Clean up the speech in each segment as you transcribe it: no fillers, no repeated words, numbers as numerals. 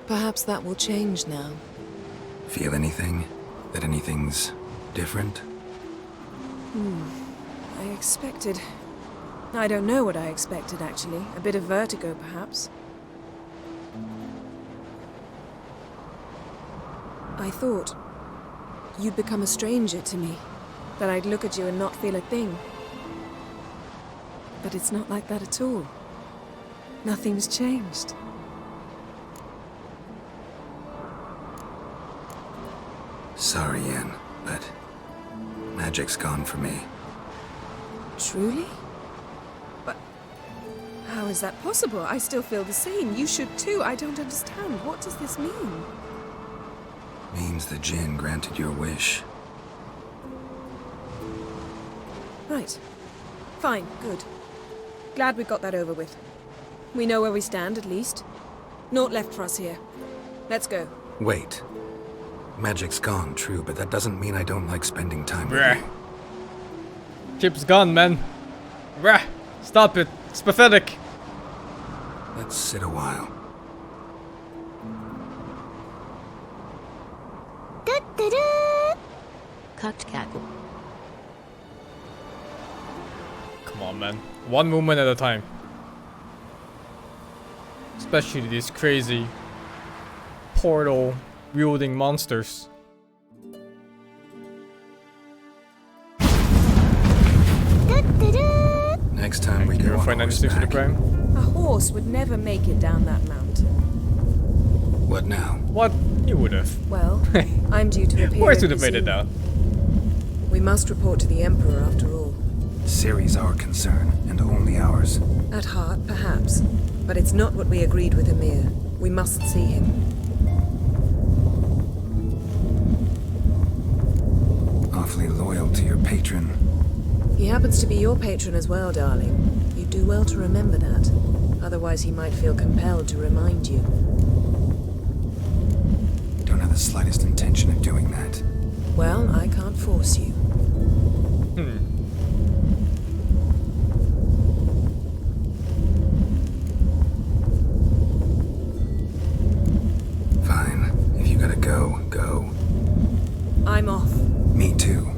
Perhaps that will change now. Feel anything? That anything's different? I expected... I don't know what I expected, actually. A bit of vertigo, perhaps. I thought you'd become a stranger to me. That I'd look at you and not feel a thing. But it's not like that at all. Nothing's changed. Sorry, Yen, but magic's gone for me. Truly? But how is that possible? I still feel the same. You should too. I don't understand. What does this mean? Means the Jinn granted your wish. Right. Fine. Good. Glad we got that over with. We know where we stand, at least. Naught left for us here. Let's go. Wait. Magic's gone, true, but that doesn't mean I don't like spending time with Bruh. you. Chip's gone, man. Bruh. Stop it. It's pathetic. Let's sit a while. Cocked cackle. Come on, man. One movement at a time. Especially these crazy portal wielding monsters. Next time we Thank you go on for 96 for the horseback. prime. A horse would never make it down that mountain. What now? What? You would have. Well, I'm due to appear. Horse in would have made it soon. down. We must report to the Emperor after all. Ciri's our concern, and only ours. At heart, perhaps. But it's not what we agreed with Emir. We must see him. Awfully loyal to your patron. He happens to be your patron as well, darling. You do well to remember that. Otherwise, he might feel compelled to remind you. Don't have the slightest intention of doing that. Well, I can't force you. Fine. If you gotta go, go. I'm off. Me too.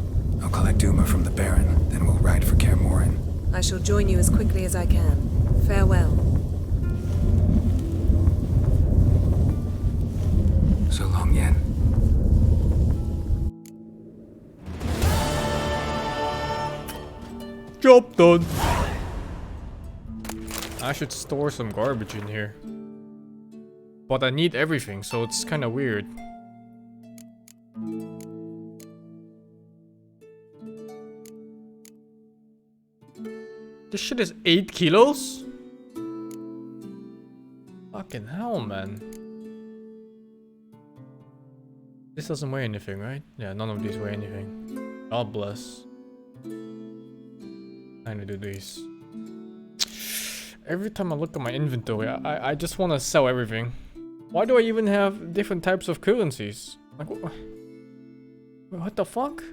I'll collect Uma from the Baron, then we'll ride for Kaer Morhen. I shall join you as quickly as I can. Farewell. So long, Yen. Job done. I should store some garbage in here. But I need everything, so it's kind of weird. This shit is 8 kilos? Fucking hell, man. This doesn't weigh anything, right? Yeah, none of these weigh anything. God bless. Time to do these. Every time I look at my inventory, I just want to sell everything. Why do I even have different types of currencies? Like, what the fuck?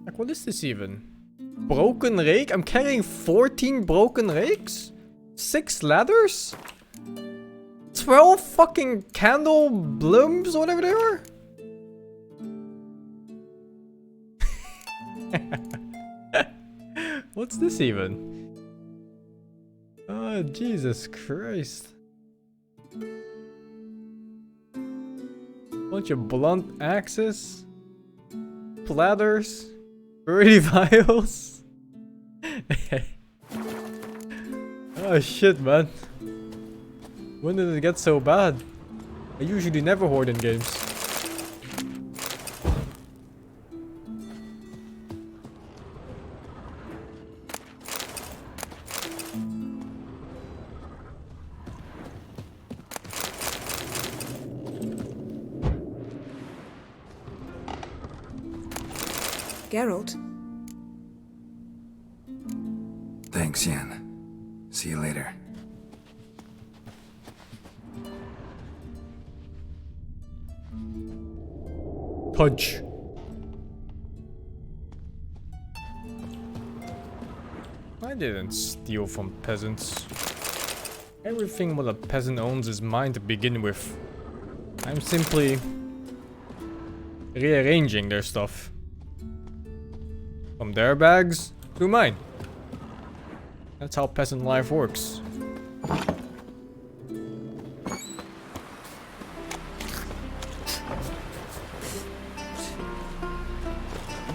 Like, what is this even? Broken rake? I'm carrying 14 broken rakes? 6 ladders? 12 fucking candle blooms, whatever they are? What's this even? Oh, Jesus Christ. Bunch of blunt axes. Platters. Dirty vials. Oh shit, man. When did it get so bad? I usually never hoard in games. Geralt? Thanks, Yen. See you later. Touch. I didn't steal from peasants. Everything what a peasant owns is mine to begin with. I'm simply rearranging their stuff. From their bags to mine. That's how peasant life works.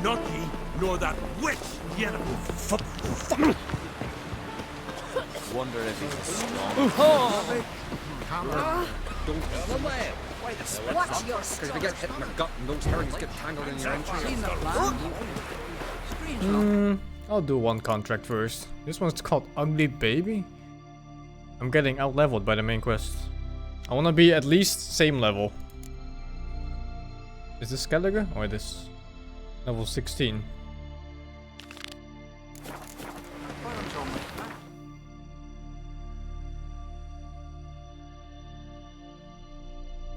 Not ye, nor that witch yet. Wonder if he's strong. Don't get away. Watch your step. Because if you get hit in the gut and those herrings get tangled in your entry. I'll do one contract first. This one's called Ugly Baby. I'm getting out leveled by the main quest. I wanna be at least same level. Is this Skellige or this? Level 16.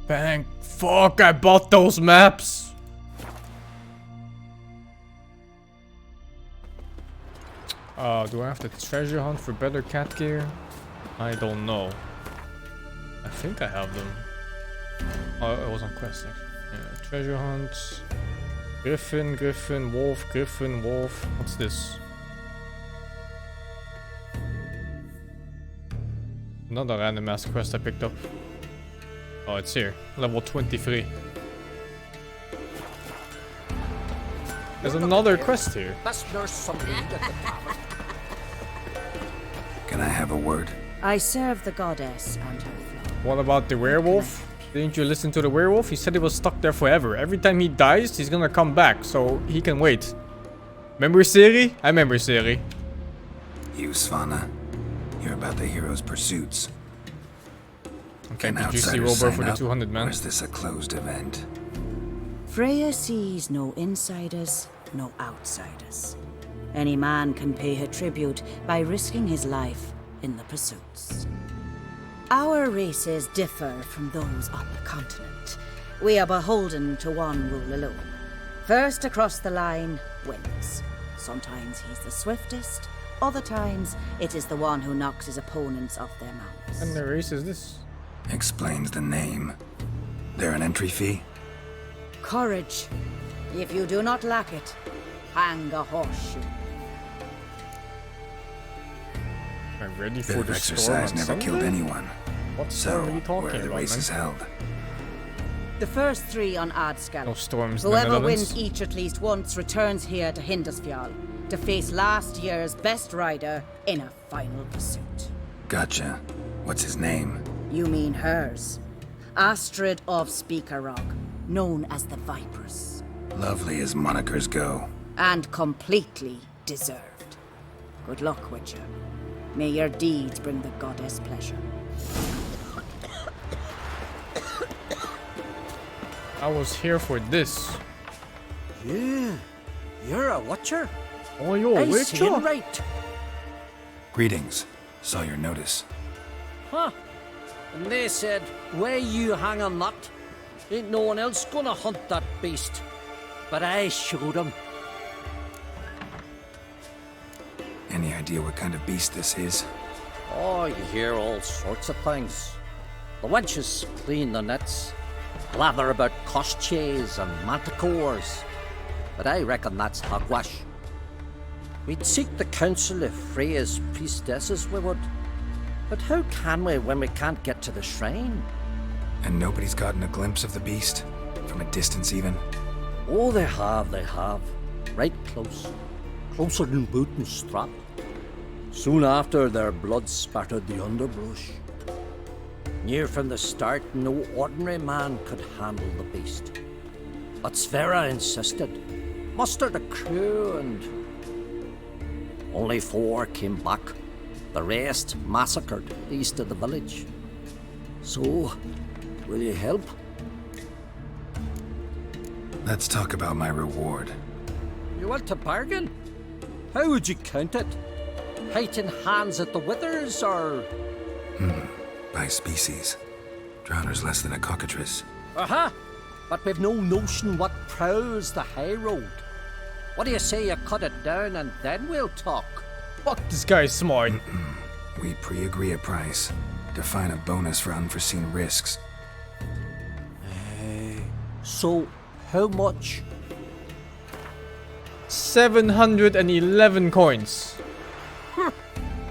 Thank fuck I bought those maps! Do I have to treasure hunt for better cat gear? I don't know. I think I have them. Oh, it was on quest actually. Yeah, treasure hunt. Griffin, Griffin, Wolf, Griffin, Wolf. What's this? Another random ass quest I picked up. Oh, it's here. Level 23. There's another quest here. Can I have a word? I serve the goddess and her flock. What about the werewolf? Didn't you listen to the werewolf? He said he was stuck there forever. Every time he dies, he's gonna come back, so he can wait. Remember Siri? I remember Siri. You, Svana. You're about the hero's pursuits. Okay, Can did you see outsiders Wilbur for sign the up, 200 or man? is this a closed event? Freya sees no insiders, no outsiders. Any man can pay her tribute by risking his life in the pursuits. Our races differ from those on the continent. We are beholden to one rule alone. First across the line wins. Sometimes he's the swiftest, other times it is the one who knocks his opponents off their mounts. And the race is this? Explains the name. There an entry fee? Courage. If you do not lack it, hang a horseshoe. I'm ready for Bit of the exercise storm on never Sunday? killed anyone. What So, storm are you talking where are the about, races man? held? The first three on Ardskal. No storms in the Whoever Netherlands? wins each at least once returns here to Hindisfjall to face last year's best rider in a final pursuit. Gotcha. What's his name? You mean hers. Astrid of Speakerrock, known as the Vipress. Lovely as monikers go. And completely deserved. Good luck, Witcher. May your deeds bring the goddess pleasure. I was here for this. Yeah, you're a watcher. Oh, yo, I Witcher! see it right. Greetings. Saw your notice. Huh? And they said, where you hang on that? Ain't no one else gonna hunt that beast. But I showed him. Any idea what kind of beast this is? Oh, you hear all sorts of things. The wenches clean the nets, blather about koshchays and manticores. But I reckon that's hogwash. We'd seek the counsel of Freya's priestesses, we would. But how can we when we can't get to the shrine? And nobody's gotten a glimpse of the beast? From a distance even? Oh, they have. Right close. Closer than boot and strap. Soon after, their blood spattered the underbrush. Near from the start, no ordinary man could handle the beast. But Sverre insisted. Mustered a crew and... only 4 came back. The rest massacred east of the village. So, will you help? Let's talk about my reward. You want to bargain? How would you count it? Height in hands at the withers, or... By species. Drowner's less than a cockatrice. Aha! but we've no notion what prowls the high road. What do you say you cut it down and then we'll talk? Fuck, this guy's smart. We pre-agree a price. Define a bonus for unforeseen risks. So, how much? 711 coins.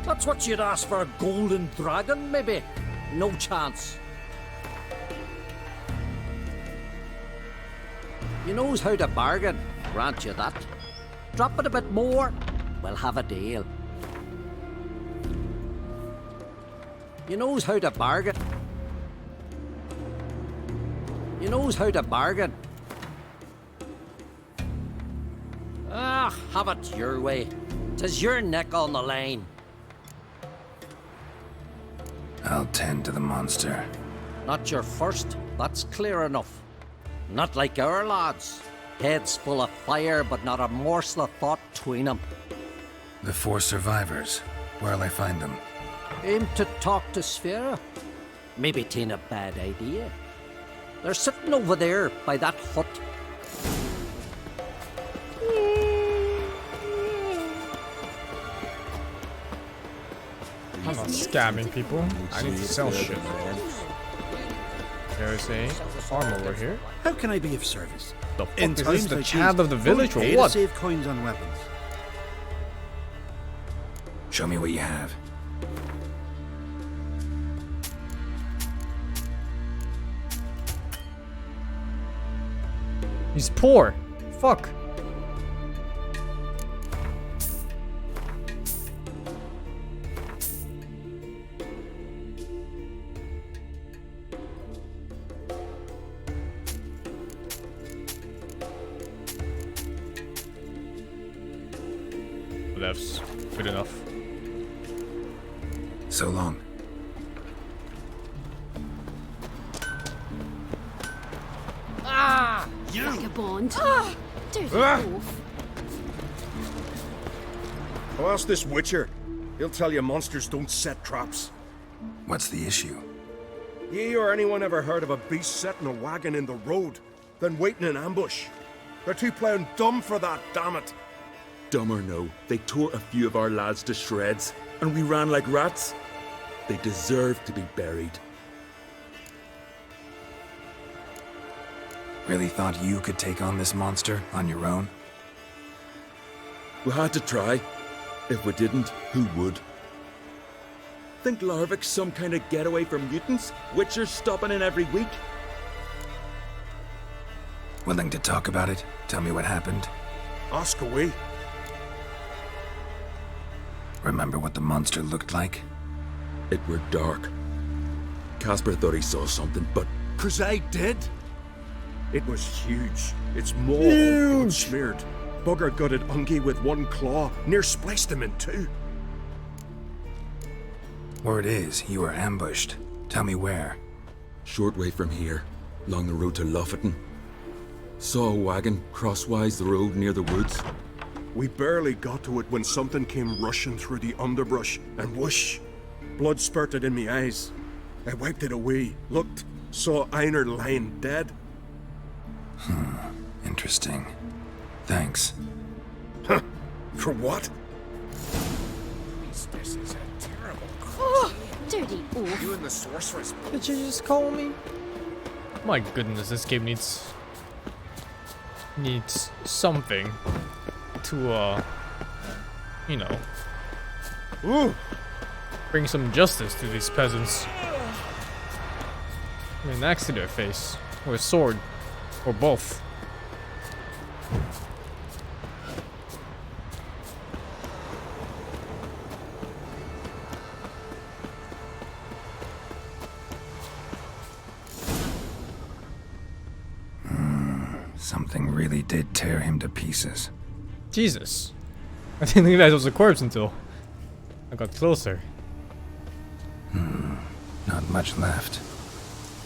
That's what you'd ask for a golden dragon, maybe? No chance. You knows how to bargain, grant you that. Drop it a bit more, we'll have a deal. You knows how to bargain. You knows how to bargain. Ah, have it your way. 'Tis your neck on the line. I'll tend to the monster. Not your first, that's clear enough. Not like our lads. Heads full of fire, but not a morsel of thought between 'em. The 4 survivors. Where'll I find them? Aim to talk to Sphera. Maybe 'tain't a bad idea. They're sitting over there by that hut. I'm not scamming people. I need to sell shit. There's a farm over here. How can I be of service? The fuck In is this, times the like Chad these, of the village or don't pay what? to save coins on weapons. Show me what you have. He's poor. Fuck. That's good enough. So long. Vagabond. Dirty wolf. I'll ask this Witcher. He'll tell you monsters don't set traps. What's the issue? Ye or anyone ever heard of a beast setting a wagon in the road, then waiting in ambush? They're too plowing dumb for that, damn it. Dumb or no, they tore a few of our lads to shreds, and we ran like rats. They deserve to be buried. Really thought you could take on this monster on your own? We had to try. If we didn't, who would? Think Larvik's some kind of getaway for mutants? Witchers stopping in every week? Willing to talk about it? Tell me what happened? Ask away. Remember what the monster looked like? It were dark. Casper thought he saw something, but... 'Cause I did. It was huge. Its maw all blood smeared. Bugger gutted Ungie with one claw, near spliced him in 2. Word is, you were ambushed. Tell me where. Short way from here, along the road to Lofferton. Saw a wagon crosswise the road near the woods. We barely got to it when something came rushing through the underbrush, and whoosh! Blood spurted in me eyes. I wiped it away, looked, saw Einar lying dead. Interesting. Thanks. Huh? For what? This is a terrible Oh, dirty wolf. You and the sorceress. Did you just call me? My goodness, this game needs something to you know, bring some justice to these peasants. An axe to their face, or a sword, or both. Something really did tear him to pieces. Jesus. I didn't realize it was a corpse until I got closer. Not much left.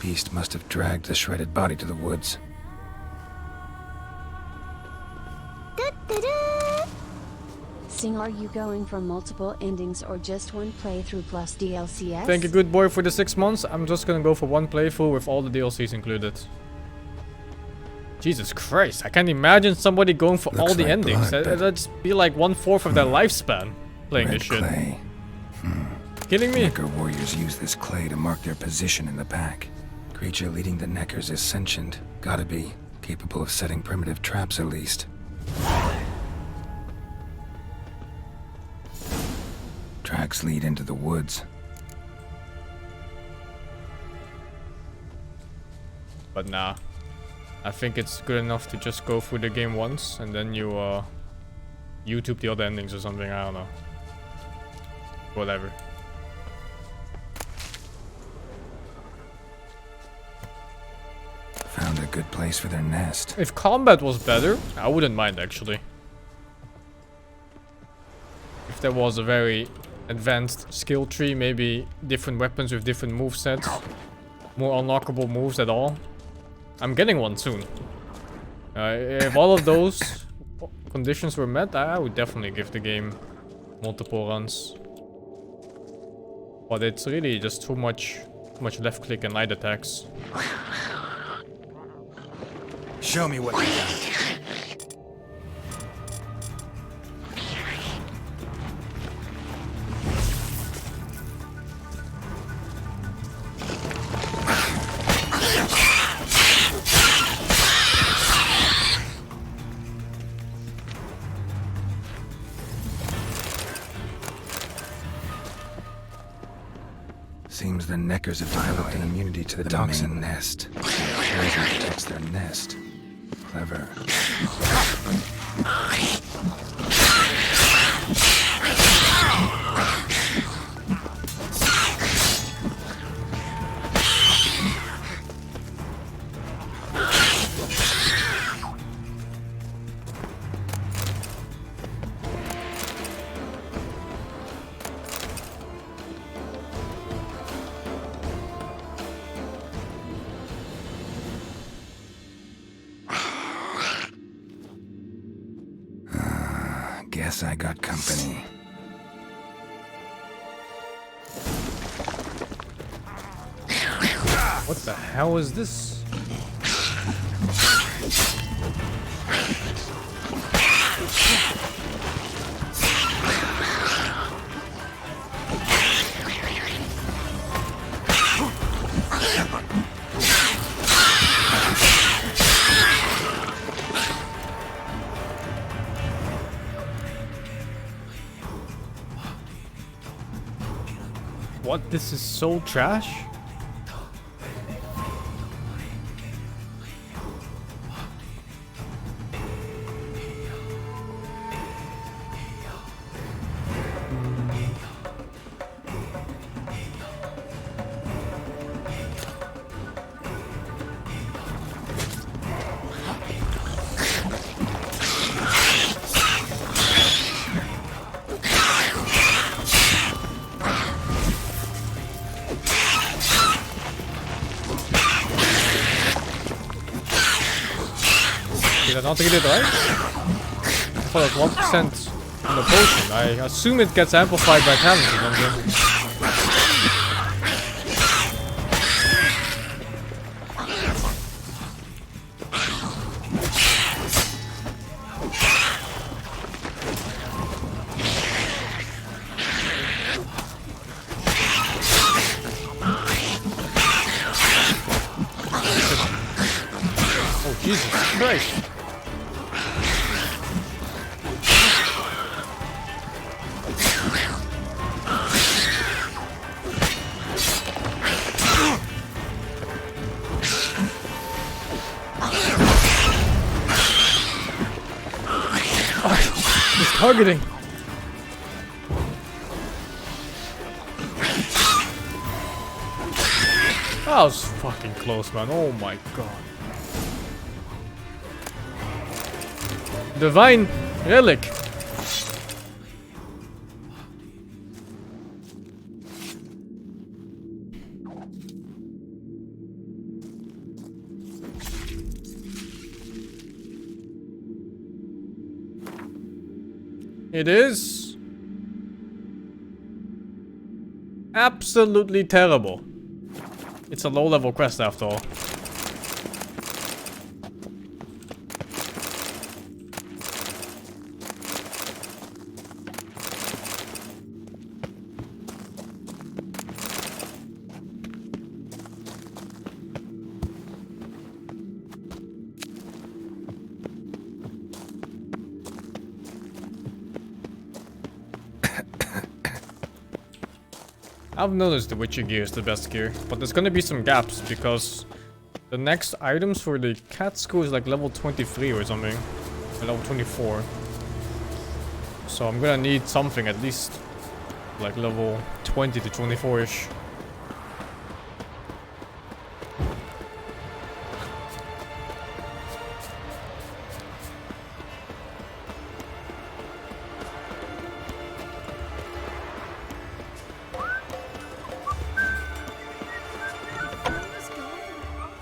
Beast must have dragged the shredded body to the woods. Sing, are you going for multiple endings or just one playthrough plus DLCs? Thank you, good boy, for the 6 months. I'm just gonna go for one playthrough with all the DLCs included. Jesus Christ, I can't imagine somebody going for all the like endings. blood, but- That'd be like 1/4 of their lifespan playing Red this shit. clay. Kidding me? Necker warriors use this clay to mark their position in the pack. Creature leading the Neckers is sentient. Gotta be. Capable of setting primitive traps at least. Tracks lead into the woods. But nah. I think it's good enough to just go through the game once and then you YouTube the other endings or something, I don't know. Whatever. Found a good place for their nest. If combat was better, I wouldn't mind actually. If there was a very advanced skill tree, maybe different weapons with different movesets, more unlockable moves at all. I'm getting one soon. If all of those conditions were met, I would definitely give the game multiple runs. But it's really just too much left click and light attacks. Show me what you got. Seems the Neckers have developed an immunity to the toxin nest. Poison protects their nest. Clever. Guess I got company. What the hell is this? What? This is so trash? Did I not get it right? I thought it was 1% on the potion. I assume it gets amplified by talent or something. Oh, Jesus Christ. It's targeting. That was fucking close, man. Oh my god. Divine relic. It is absolutely terrible. It's a low-level quest after all. I've noticed the Witcher gear is the best gear, but there's gonna be some gaps because the next items for the cat school is like level 23 or something, or level 24. So I'm gonna need something at least like level 20 to 24-ish.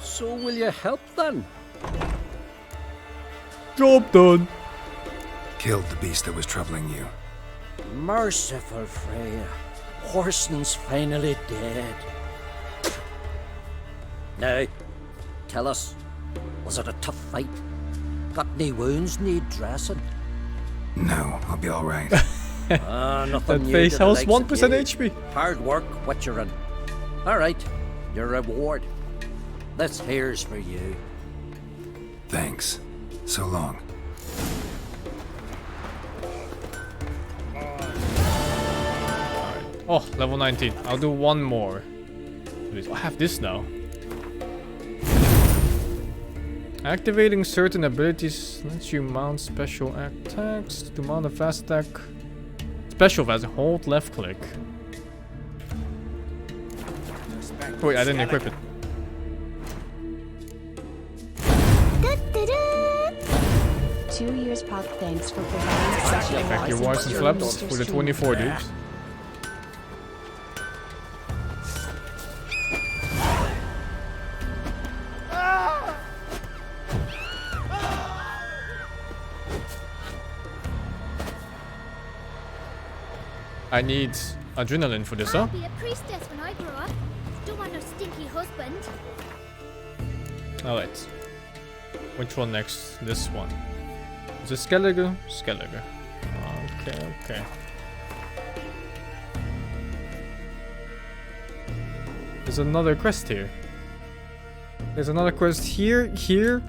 So will you help then? Job done. Killed the beast that was troubling you. Merciful Freya. Horson's finally dead. Now, tell us, was it a tough fight? Got any wounds need dressing? No, I'll be alright. Nothing That new face to the has likes of 1% you. HP. Hard work, what you're in. Alright, your reward. This here's for you. Thanks. So long. Oh, level 19. I'll do one more. I have this now. Activating certain abilities lets you mount special attacks. To mount a fast attack, special fast, hold left click. Wait, I didn't equip it. Two years Pop, thanks for providing such a Thank you, Wise and Flaps, for the 24 dudes. I need adrenaline for this, huh? I'll be a priestess when I grow up. Don't want no stinky husband. Alright. Which one next? This one. Is it Skellige? Skellige. Okay, okay. There's another quest here. There's another quest here, here,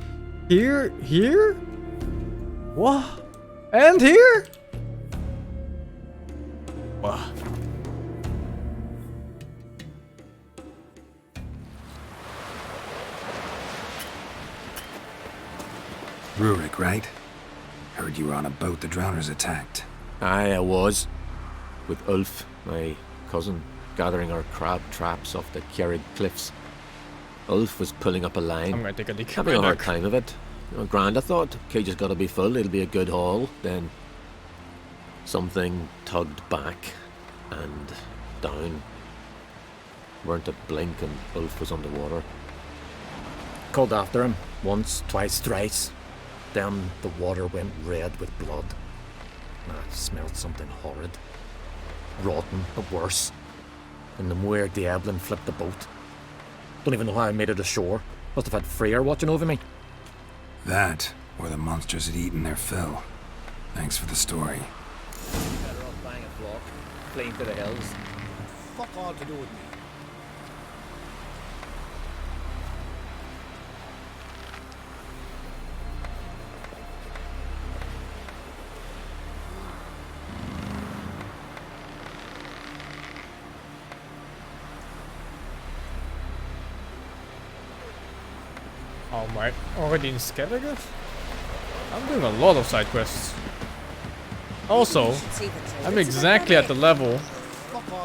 here, here? What? And here? What? Rurik, right? Heard you were on a boat the drowners attacked. Aye, I was. With Ulf, my cousin, gathering our crab traps off the Kjerrig cliffs. Ulf was pulling up a line. I'm gonna take a leak. Having a hard time of it. Grand, I thought. Cage has got to be full, it'll be a good haul. Then something tugged back and down. Weren't a blink and Ulf was underwater. Called after him once, twice, thrice. Then the water went red with blood. I smelled something horrid. Rotten, but worse. And the Muir Diablin flipped the boat. Don't even know how I made it ashore. Must have had Freyr watching over me. That, or the monsters had eaten their fill. Thanks for the story. Better off buying a flock, fleeing to the hills. Fuck all to do with me. Oh my, already in Skellige? I'm doing a lot of side quests. Also, I'm exactly at the level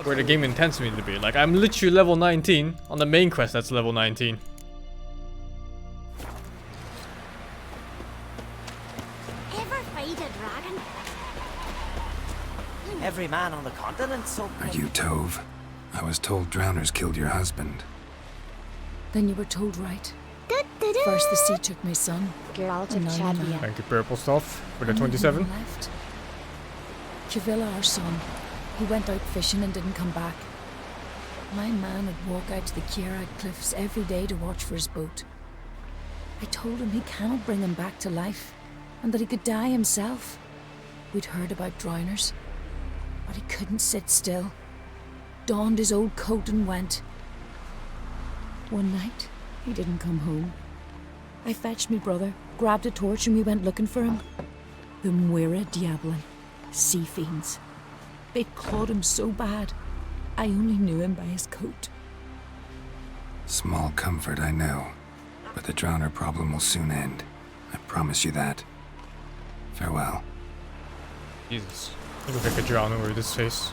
where the game intends me to be. Like, I'm literally level 19 on the main quest that's level 19. Ever fight a dragon? Every man on the continent, so... Are you Tove? I was told drowners killed your husband. Then you were told right. First the sea took my son. Geralt and of now my Chadwia. man. Thank you, purple stuff, for the And no 27. one left. Chavilla, our son, he went out fishing and didn't come back. My man would walk out to the Kjerrig cliffs every day to watch for his boat. I told him he cannot bring him back to life, and that he could die himself. We'd heard about drowners, but he couldn't sit still. Donned his old coat and went. One night, he didn't come home. I fetched me brother, grabbed a torch, and we went looking for him. The Muir Diablin, sea fiends. They'd clawed him so bad. I only knew him by his coat. Small comfort, I know. But the drowner problem will soon end. I promise you that. Farewell. Jesus. He looks like a drowner with his face.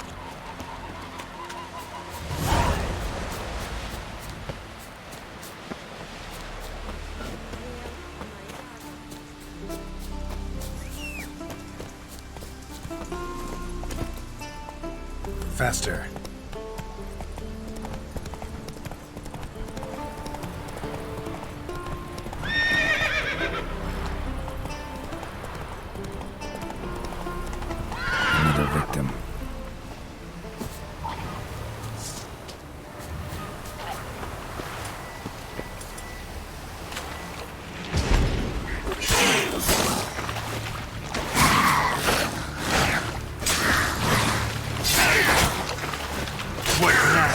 Faster. Another victim. What now?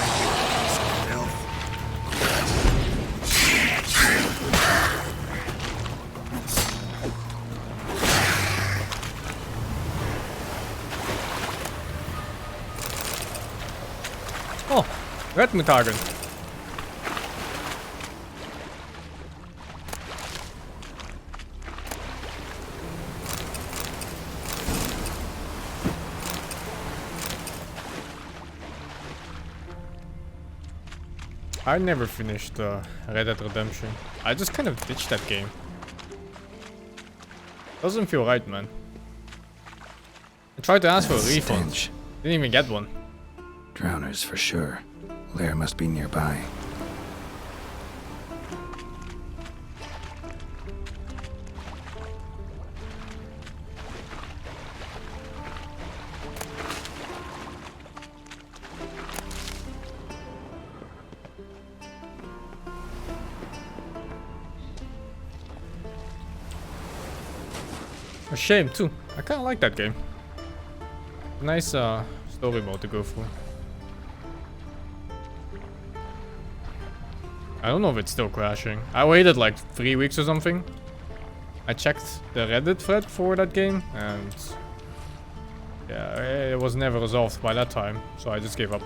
Oh, red mutagen. I never finished Red Dead Redemption. I just kind of ditched that game. Doesn't feel right, man. I tried to ask for a refund. Didn't even get one. Drowners for sure. Lair must be nearby. A shame too. I kind of like that game. Nice story mode to go through. I don't know if it's still crashing. I waited like 3 weeks or something. I checked the Reddit thread for that game and yeah, it was never resolved by that time, so I just gave up.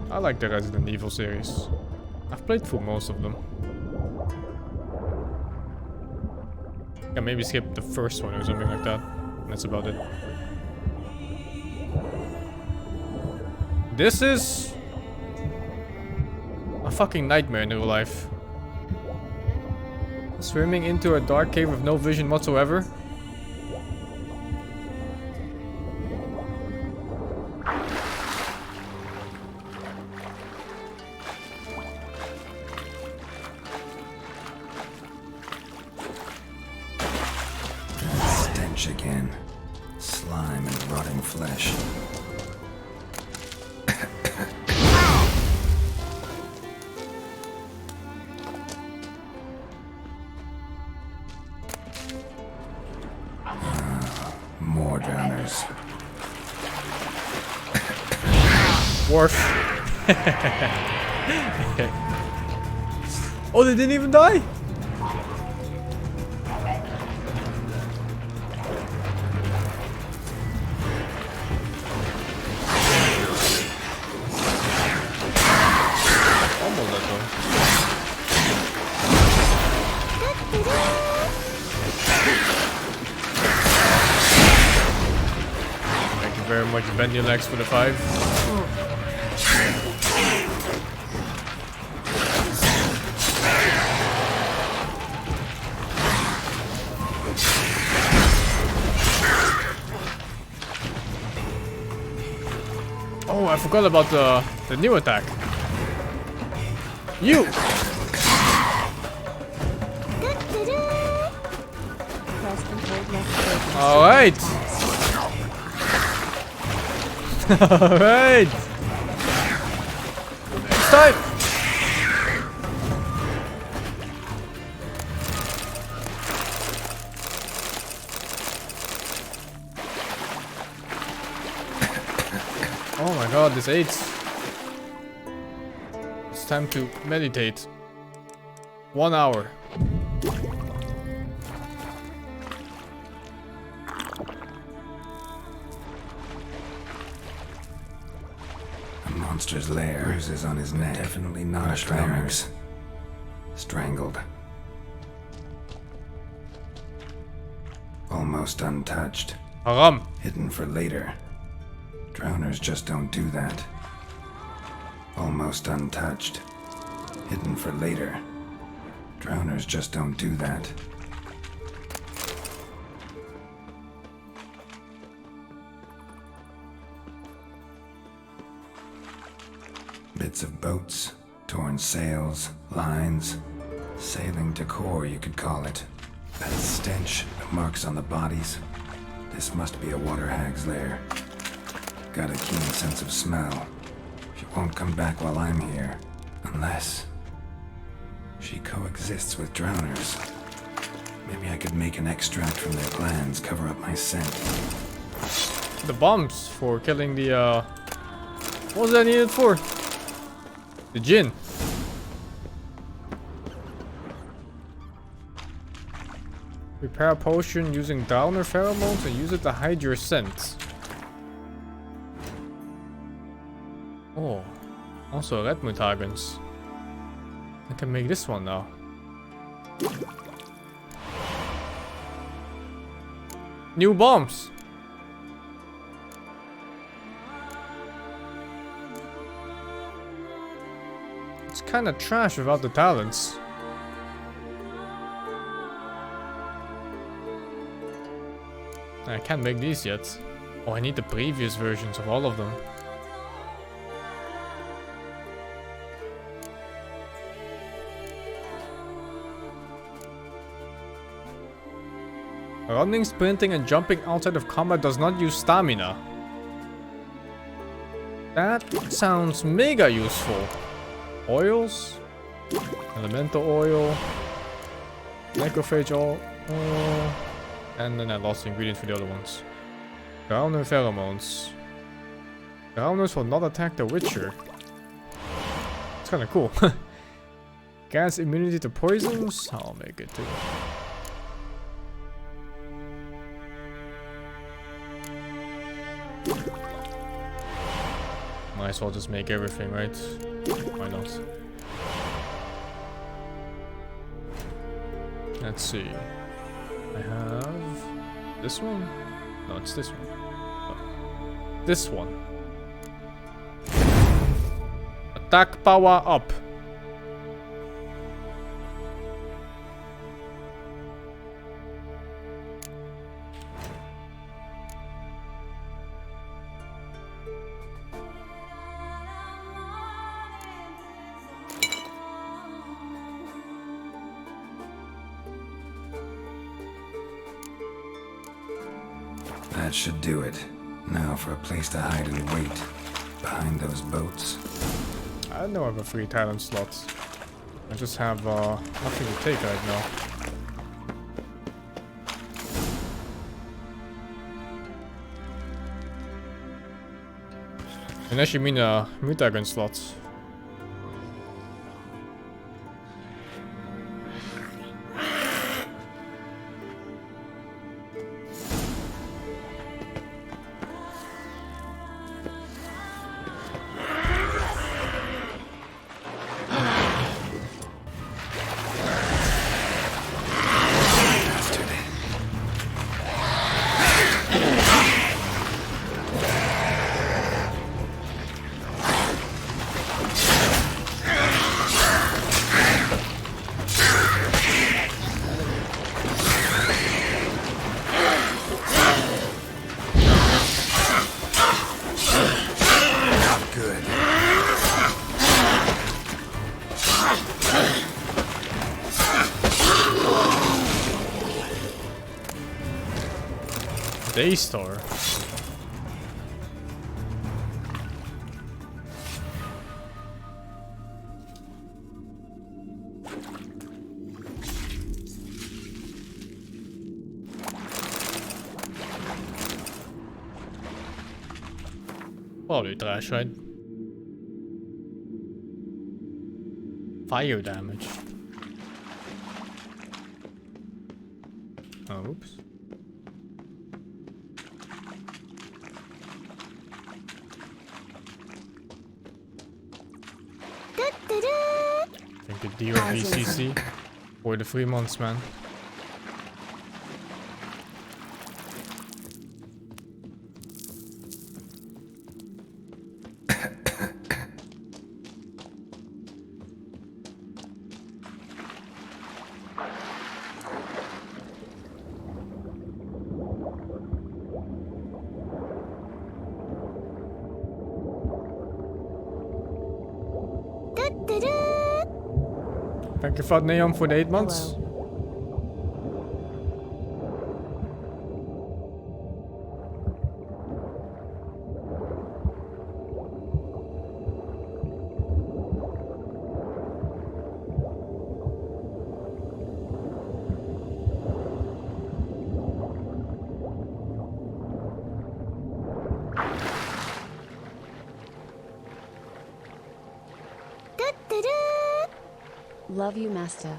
I like the Resident Evil series. I've played through most of them. Yeah, maybe skip the first one or something like that. That's about it. This is a fucking nightmare in real life. Swimming into a dark cave with no vision whatsoever. Stench again. Slime and rotting flesh. More drowners. Worf. Oh, they didn't even die? Almost that one. Thank you very much, bend your legs for the 5. Oh, I forgot about the new attack. You! Alright! Alright! Next time! Oh my god, this AIDS. It's time to meditate. 1 hour. A monster's lair. Bruises on his neck. Definitely not drowners. Strangled. Almost untouched. Haram. Hidden for later. Drowners just don't do that. Almost untouched. Hidden for later. Drowners just don't do that. Bits of boats, torn sails, lines. Sailing decor, you could call it. That stench, the marks on the bodies. This must be a water hag's lair. Got a keen sense of smell. She won't come back while I'm here. Unless she coexists with drowners. Maybe I could make an extract from their glands, cover up my scent. The bombs for killing the what was that needed for? The djinn. Prepare a potion using downer pheromones and use it to hide your scent. Oh, also red mutagons. I can make this one now. New bombs. It's kind of trash without the talents. I can't make these yet. Oh, I need the previous versions of all of them. Running, sprinting, and jumping outside of combat does not use stamina. That sounds mega useful. Oils? Elemental oil. Necrophage oil. And then I lost the ingredient for the other ones. Drowner pheromones. Drowners will not attack the Witcher. It's kinda cool. Gas immunity to poisons? I'll make it too. Might as well just make everything, right? Why not? Let's see. I have this one? No, it's this one. Oh. This one. Attack power up. That should do it. Now for a place to hide and wait. Behind those boats. I don't have a free talent slot. I just have nothing to take right now. Unless you mean a mutagen slot. Daystar. Probably trash, right? Fire damage. Oh, oops. I think a deal VCC for the 3 months, man. Thank you, Fat Neon, for the 8 months. Love you, Master.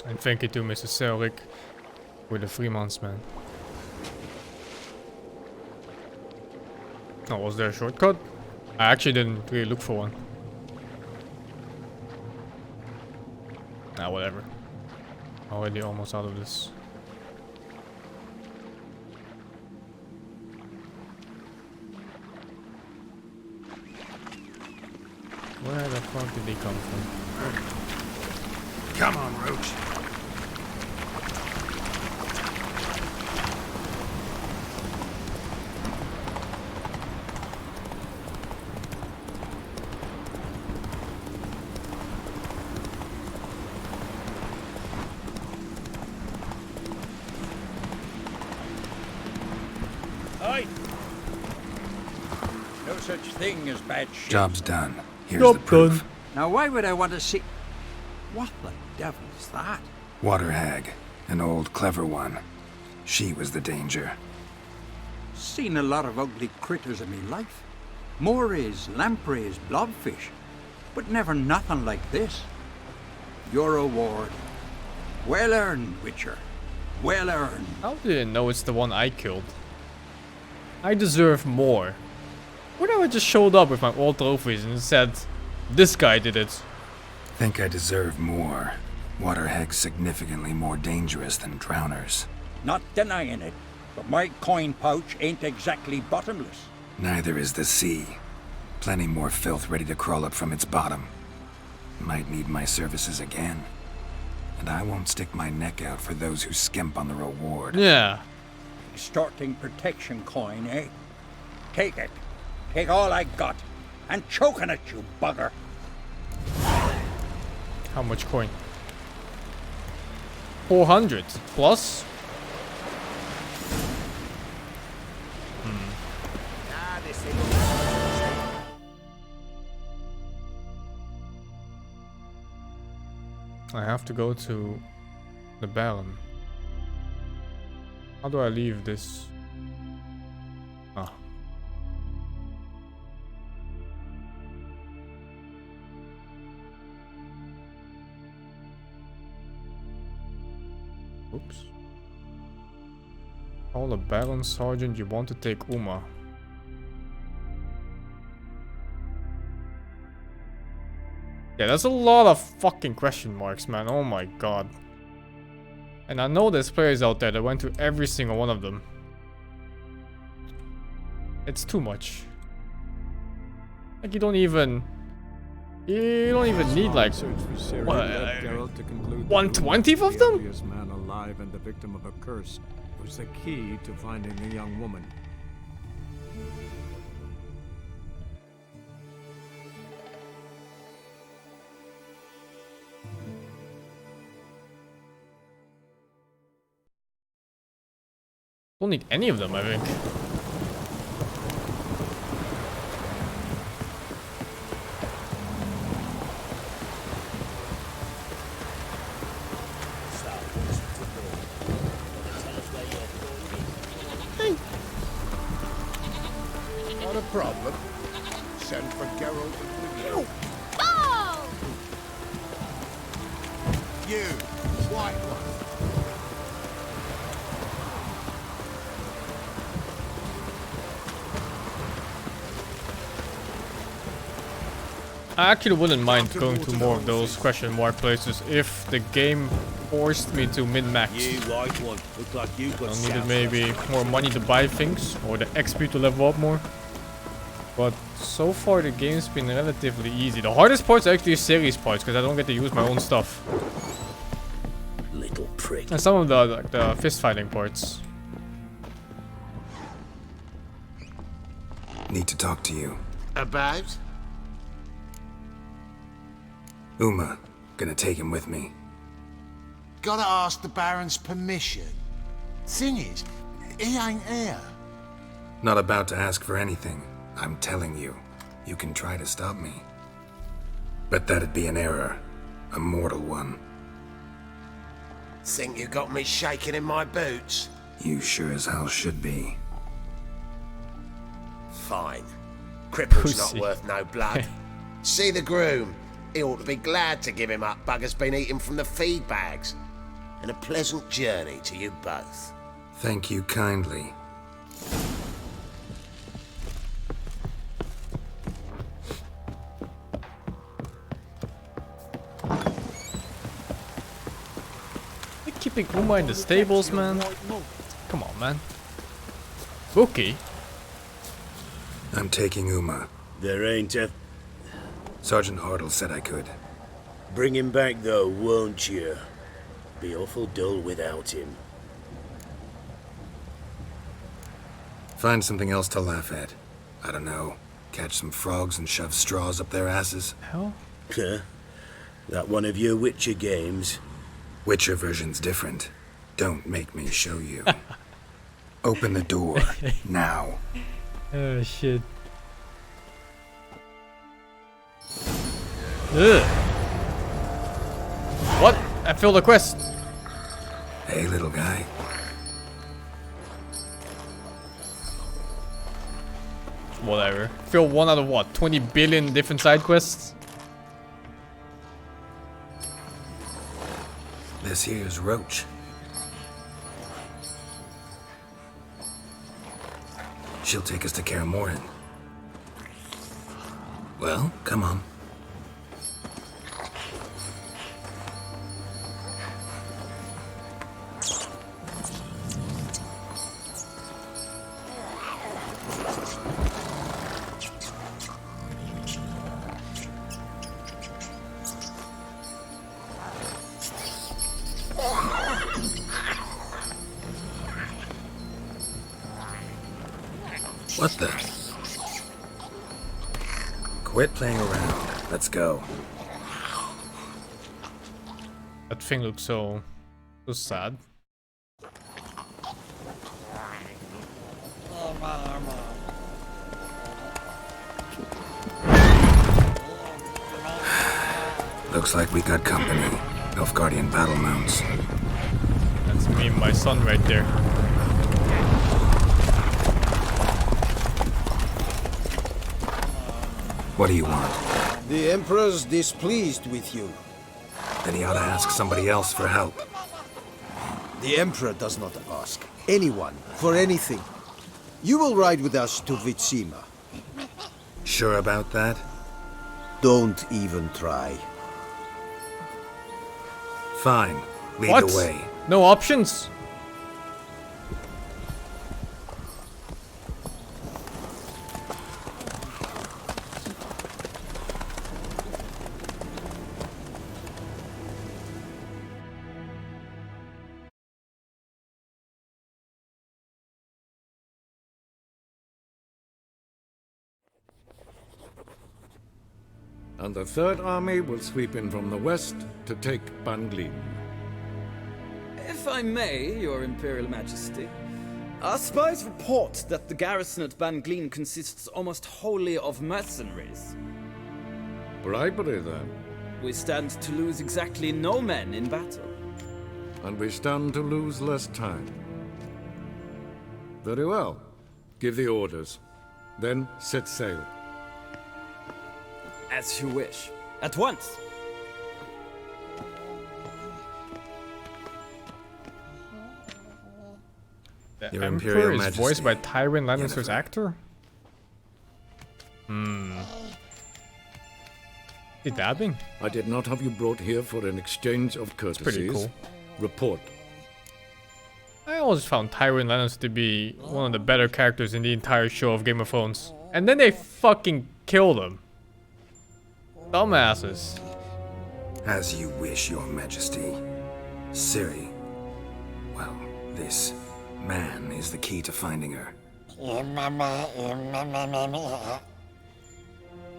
And thank you to Mr. Selric for the 3 months, man. Oh, was there a shortcut? I actually didn't really look for one. Nah, whatever. Already almost out of this. Where the fuck did he come from? Come on, Roach. Aye. No such thing as bad shit. Job's done. Here's the proof. Now why would I want to see... What the devil's that? Water hag. An old, clever one. She was the danger. Seen a lot of ugly critters in me life. Morays, lampreys, blobfish. But never nothing like this. Your reward. Well earned, Witcher. Well earned. How did I know it's the one I killed? I deserve more. What if I just showed up with my old trophies and said, this guy did it? Think I deserve more. Water hag's significantly more dangerous than drowners. Not denying it, but my coin pouch ain't exactly bottomless. Neither is the sea. Plenty more filth ready to crawl up from its bottom. Might need my services again. And I won't stick my neck out for those who skimp on the reward. Yeah. Extorting protection coin, eh? Take it. Take all I got. And choking at you, bugger. How much coin? 400 plus? I have to go to the Baron. How do I leave this? Ah. Oops. Call the Baron Sergeant, you want to take Uma. Yeah, that's a lot of fucking question marks, man. Oh my god. And I know there's players out there that went to every single one of them. It's too much. Like you don't even need like what, 1/20th of them? The man alive and the victim of a curse was the key to finding the young woman. Don't need any of them, I think. Not a problem. Send for Geralt and Livia. Oh! You, white one. I actually wouldn't mind going to more of those question mark places if the game forced me to min-max. You white one. Look like you got I needed maybe more money to buy things or the XP to level up more. But so far the game's been relatively easy. The hardest parts are actually series parts because I don't get to use my own stuff. Little prick. And some of the like the fist fighting parts. Need to talk to you. About? Uma, gonna take him with me. Gotta ask the Baron's permission. Thing is, he ain't here. Not about to ask for anything. I'm telling you, you can try to stop me. But that'd be an error. A mortal one. Think you got me shaking in my boots? You sure as hell should be. Fine. Cripple's Pussy. not worth no blood. See the groom. He ought to be glad to give him up. Bugger's been eating from the feed bags. And a pleasant journey to you both. Thank you kindly. They're keeping Uma in the stables, man. Come on, man. Okay. I'm taking Uma. There ain't a... Sergeant Hartle said I could. Bring him back though, won't you? Be awful dull without him. Find something else to laugh at. I don't know. Catch some frogs and shove straws up their asses. Hell? Huh? That one of your Witcher games? Witcher version's different. Don't make me show you. Open the door. Now. Oh, shit. Ugh. What? I failed a quest. Hey, little guy. Whatever. Fail 1 out of what? 20 billion different side quests? This here's Roach. She'll take us to Kaer Morhen. Well, come on. What the? Quit playing around. Let's go. That thing looks so sad. Looks like we got company. Nilfgaardian battle mounts. That's me and my son right there. What do you want? The Emperor's displeased with you. Then he ought to ask somebody else for help. The Emperor does not ask anyone for anything. You will ride with us to Vitsima. Sure about that? Don't even try. Fine. Lead What? the way. No options? And the Third Army will sweep in from the west to take Banglin. If I may, Your Imperial Majesty, our spies report that the garrison at Banglin consists almost wholly of mercenaries. Bribery, then. We stand to lose exactly no men in battle. And we stand to lose less time. Very well. Give the orders. Then set sail. As you wish. At once! The Your Emperor Imperial is Majesty. voiced by Tywin Lannister's Yennefer. actor? Hmm. He's dabbing. I did not have you brought here for an exchange of courtesies. Pretty cool. Report. I always found Tywin Lannister to be one of the better characters in the entire show of Game of Thrones. And then they fucking killed him. Dumbasses. As you wish, Your Majesty. Ciri. Well, this man is the key to finding her.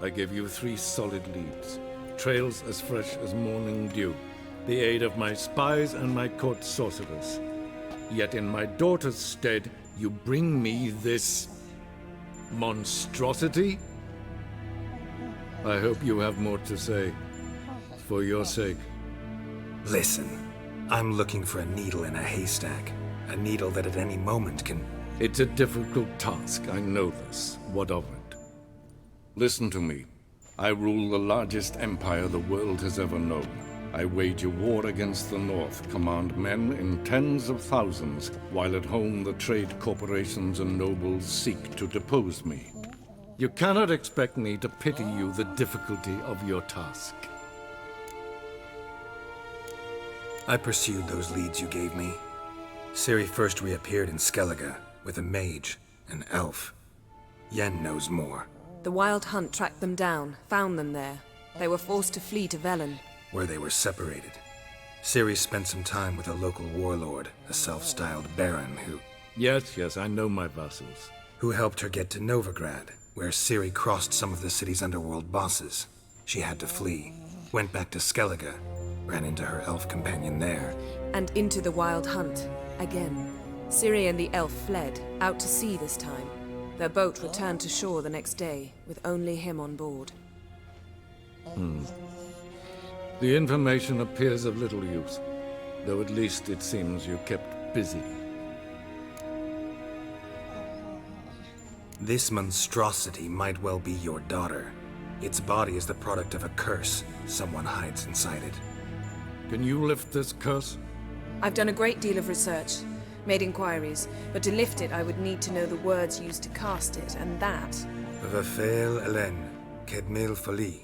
I gave you 3 solid leads. Trails as fresh as morning dew. The aid of my spies and my court sorcerers. Yet in my daughter's stead, you bring me this monstrosity? I hope you have more to say. For your sake. Listen, I'm looking for a needle in a haystack. A needle that at any moment can... It's a difficult task, I know this. What of it? Listen to me. I rule the largest empire the world has ever known. I wage a war against the North, command men in tens of thousands, while at home the trade corporations and nobles seek to depose me. You cannot expect me to pity you the difficulty of your task. I pursued those leads you gave me. Ciri first reappeared in Skellige with a mage, an elf. Yen knows more. The Wild Hunt tracked them down, found them there. They were forced to flee to Velen, where they were separated. Ciri spent some time with a local warlord, a self-styled baron who... Yes, I know my vassals. Who helped her get to Novigrad, where Ciri crossed some of the city's underworld bosses. She had to flee, went back to Skellige, ran into her elf companion there. And into the Wild Hunt, again. Ciri and the elf fled, out to sea this time. Their boat returned to shore the next day, with only him on board. The information appears of little use, though at least it seems you kept busy. This monstrosity might well be your daughter. Its body is the product of a curse someone hides inside it. Can you lift this curse? I've done a great deal of research, made inquiries, but to lift it I would need to know the words used to cast it, and that... Vafel Elen, Kedmil Fali.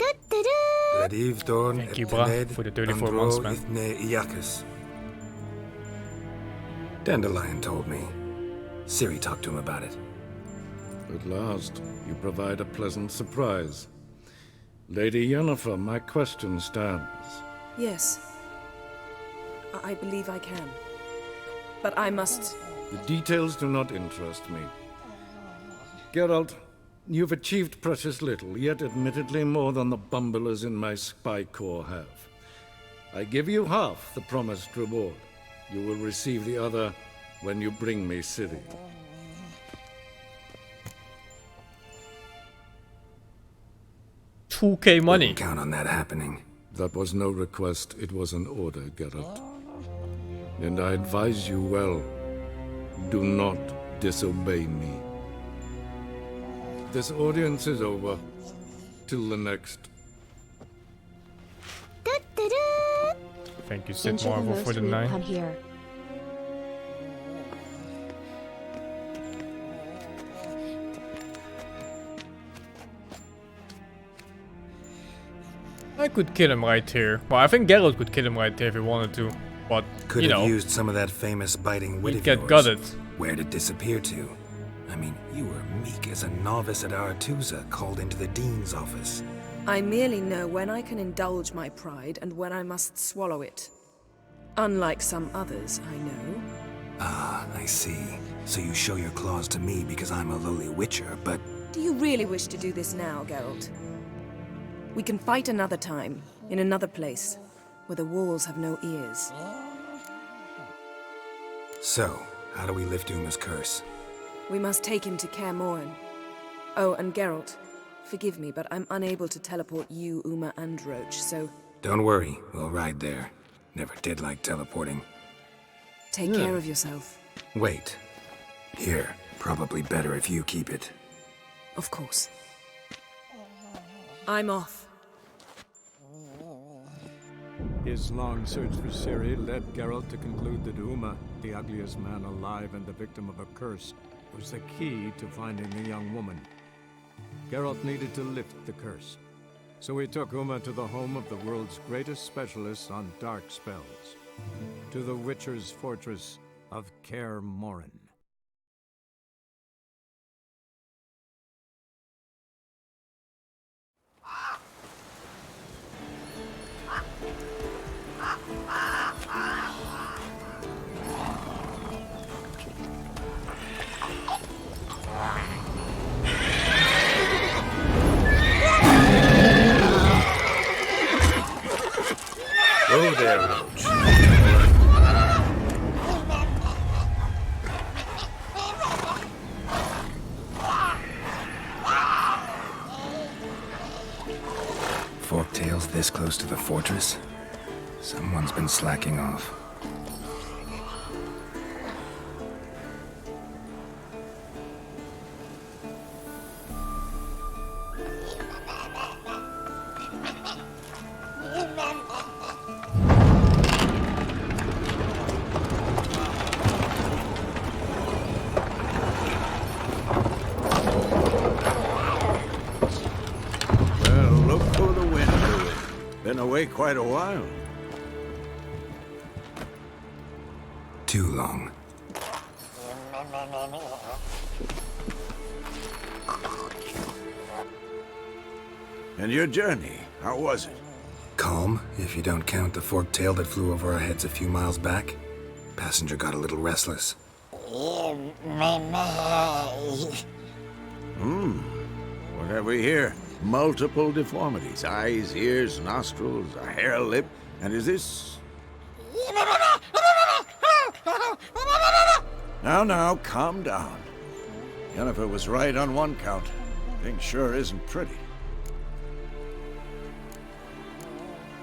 Thank you, bruh, for the 34 months, man. Dandelion told me. Ciri talked to him about it. At last, you provide a pleasant surprise. Lady Yennefer, my question stands. Yes. I believe I can. But I must... The details do not interest me. Geralt, you've achieved precious little, yet admittedly more than the bumblers in my spy corps have. I give you half the promised reward. You will receive the other when you bring me Ciri. $2,000 money. Couldn't count on that happening. That was no request, it was an order, Geralt. And I advise you well, do not disobey me. This audience is over. Till the next. Thank you, Sid Marvel, for the 9. Here. I could kill him right here. Well, I think Geralt could kill him right here if he wanted to. But, could you have know, used some of that famous biting wit he'd of get yours. gutted. Where'd it disappear to? I mean, you were meek as a novice at Aretusa called into the dean's office. I merely know when I can indulge my pride and when I must swallow it. Unlike some others, I know. Ah, I see. So you show your claws to me because I'm a lowly witcher, but... Do you really wish to do this now, Geralt? We can fight another time, in another place, where the walls have no ears. So, how do we lift Uma's curse? We must take him to Kaer Morhen. Oh, and Geralt, forgive me, but I'm unable to teleport you, Uma, and Roach, so... Don't worry, we'll ride there. Never did like teleporting. Take care of yourself. Wait. Here, probably better if you keep it. Of course. I'm off. His long search for Ciri led Geralt to conclude that Uma, the ugliest man alive and the victim of a curse, was the key to finding the young woman. Geralt needed to lift the curse. So we took Uma to the home of the world's greatest specialists on dark spells, to the Witcher's fortress of Kaer Morhen. Go there, Roach. Forktails this close to the fortress? Someone's been slacking off. Well, look who the wind blew it. Been away quite a while. Too long. And your journey, how was it? Calm, if you don't count the forktail that flew over our heads a few miles back. Passenger got a little restless. What have we here? Multiple deformities. Eyes, ears, nostrils, a hair lip. And is this... Now, calm down. Yennefer was right on one count. Thing sure isn't pretty.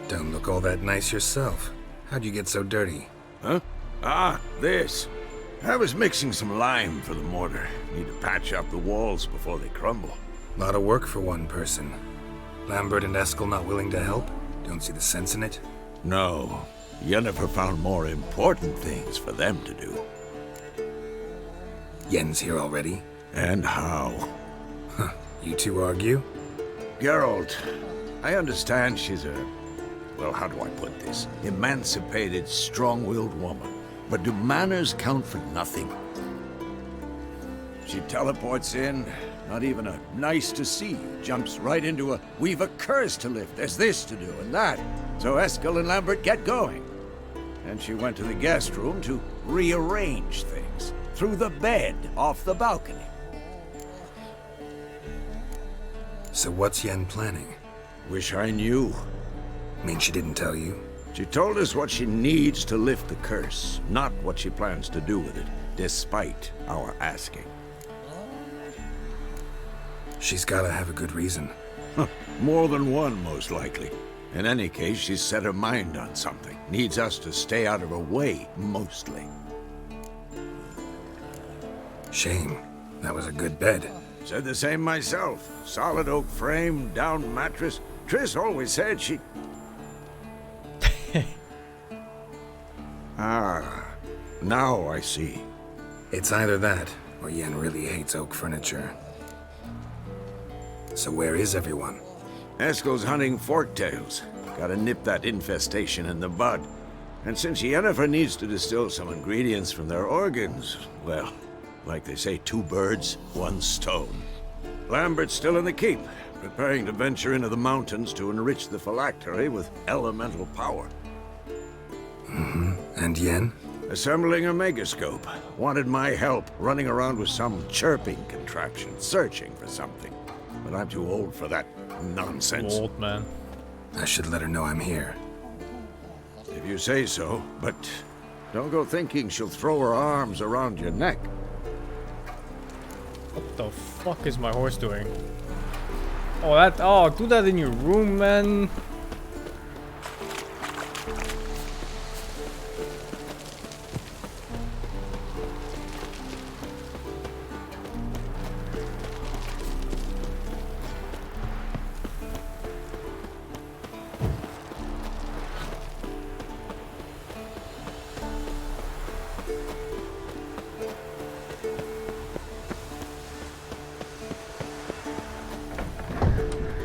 Don't look all that nice yourself. How'd you get so dirty? Huh? Ah, this. I was mixing some lime for the mortar. Need to patch up the walls before they crumble. Lot of work for one person. Lambert and Eskel not willing to help? Don't see the sense in it? No. Yennefer found more important things for them to do. Yen's here already? And how? Huh. You two argue? Geralt, I understand she's a... well, how do I put this? Emancipated, strong-willed woman. But do manners count for nothing? She teleports in, not even a nice to see you, jumps right into a we've a curse to lift, there's this to do and that. So Eskel and Lambert get going. And she went to the guest room to rearrange things. Through the bed, off the balcony. So what's Yen planning? Wish I knew. Mean she didn't tell you? She told us what she needs to lift the curse, not what she plans to do with it, despite our asking. She's gotta have a good reason. More than one, most likely. In any case, she's set her mind on something. Needs us to stay out of her way, mostly. Shame. That was a good bed. Said the same myself. Solid oak frame, down mattress. Triss always said she... Ah, now I see. It's either that, or Yen really hates oak furniture. So where is everyone? Eskel's hunting forktails. Gotta nip that infestation in the bud. And since Yennefer needs to distill some ingredients from their organs, well, like they say, 2 birds, 1 stone. Lambert's still in the keep, preparing to venture into the mountains to enrich the phylactery with elemental power. And Yen? Assembling a megascope. Wanted my help running around with some chirping contraption, searching for something. But I'm too old for that nonsense. Old man. I should let her know I'm here. If you say so, but don't go thinking she'll throw her arms around your neck. What the fuck is my horse doing? Oh, do that in your room, man.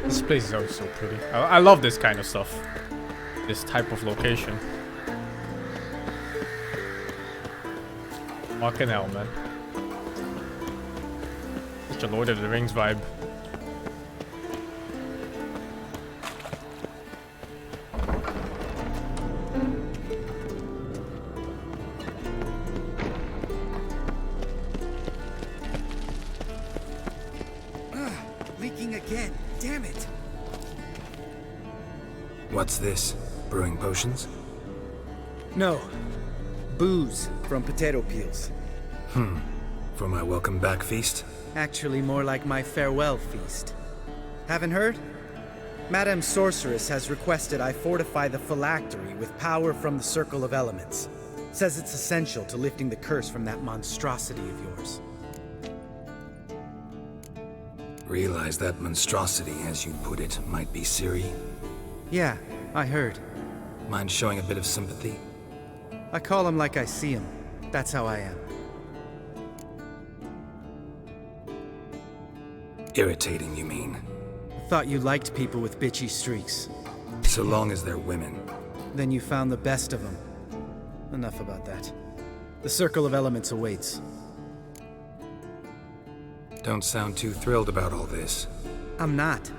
This place is always so pretty. I love this kind of stuff. This type of location. Fucking hell, man. Such a Lord of the Rings vibe. Leaking again. Damn it. What's this? Brewing potions? No. Booze from potato peels. For my welcome back feast? Actually, more like my farewell feast. Haven't heard? Madame Sorceress has requested I fortify the phylactery with power from the Circle of Elements. Says it's essential to lifting the curse from that monstrosity of yours. Realize that monstrosity, as you put it, might be Ciri? Yeah, I heard. Mind showing a bit of sympathy? I call him like I see him. That's how I am. Irritating, you mean? Thought you liked people with bitchy streaks. So long as they're women. Then you found the best of them. Enough about that. The Circle of Elements awaits. Don't sound too thrilled about all this. I'm not.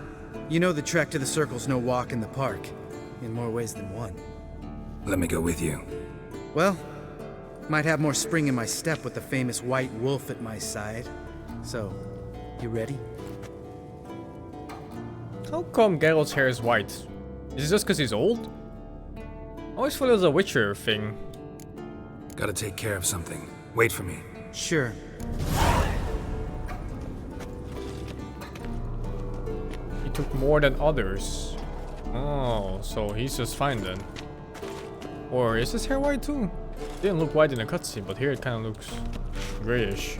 You know the trek to the Circle's no walk in the park. In more ways than one. Let me go with you. Well, might have more spring in my step with the famous white wolf at my side. So, you ready? How come Geralt's hair is white? Is it just because he's old? I always thought it was a Witcher thing. Gotta take care of something. Wait for me. Sure. He took more than others. Oh, so he's just fine then. Or is his hair white too? Didn't look white in the cutscene, but here it kind of looks grayish.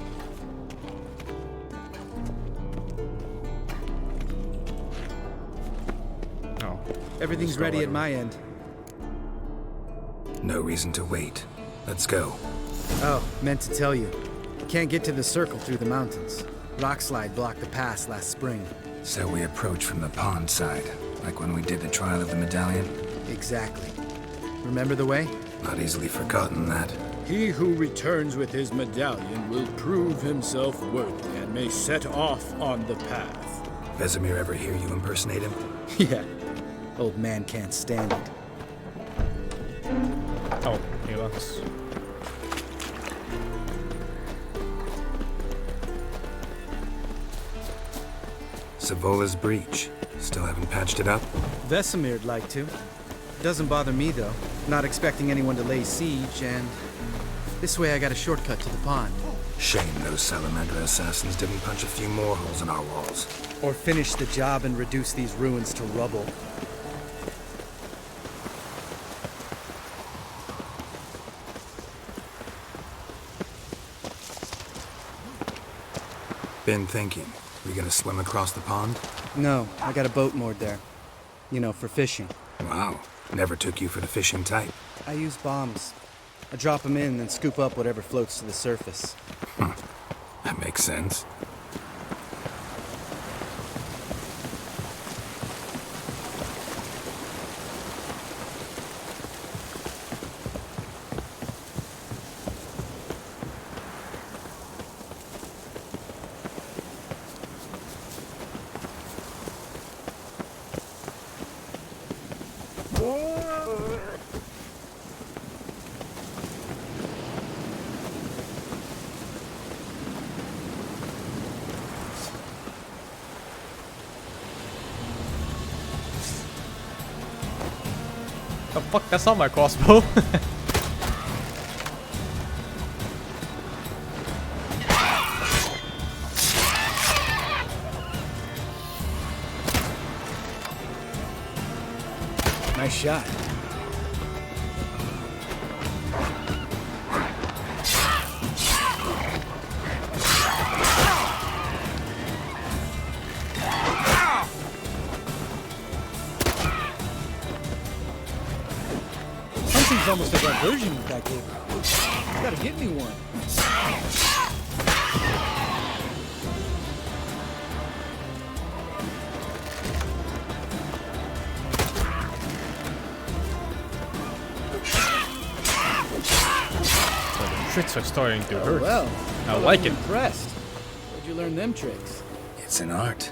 Oh. Everything's ready at my end. No reason to wait. Let's go. Oh, meant to tell you. Can't get to the Circle through the mountains. Rockslide blocked the pass last spring. So we approach from the pond side, like when we did the trial of the medallion? Exactly. Remember the way? Not easily forgotten that. He who returns with his medallion will prove himself worthy and may set off on the path. Vesemir ever hear you impersonate him? Yeah. Old man can't stand it. Oh, he looks. Savola's breach. Still haven't patched it up? Vesemir'd like to. Doesn't bother me though. Not expecting anyone to lay siege, and this way I got a shortcut to the pond. Shame those Salamander assassins didn't punch a few more holes in our walls. Or finish the job and reduce these ruins to rubble. Been thinking. We gonna swim across the pond? No, I got a boat moored there. You know, for fishing. Wow. Never took you for the fishing type. I use bombs. I drop them in and scoop up whatever floats to the surface. That makes sense. Oh fuck, that's not my crossbow. Nice shot. Hunting's almost a diversion with that game. You gotta get me one. crits are starting to hurt. Well, I like it. Impressed. Where'd you learn them tricks? It's an art.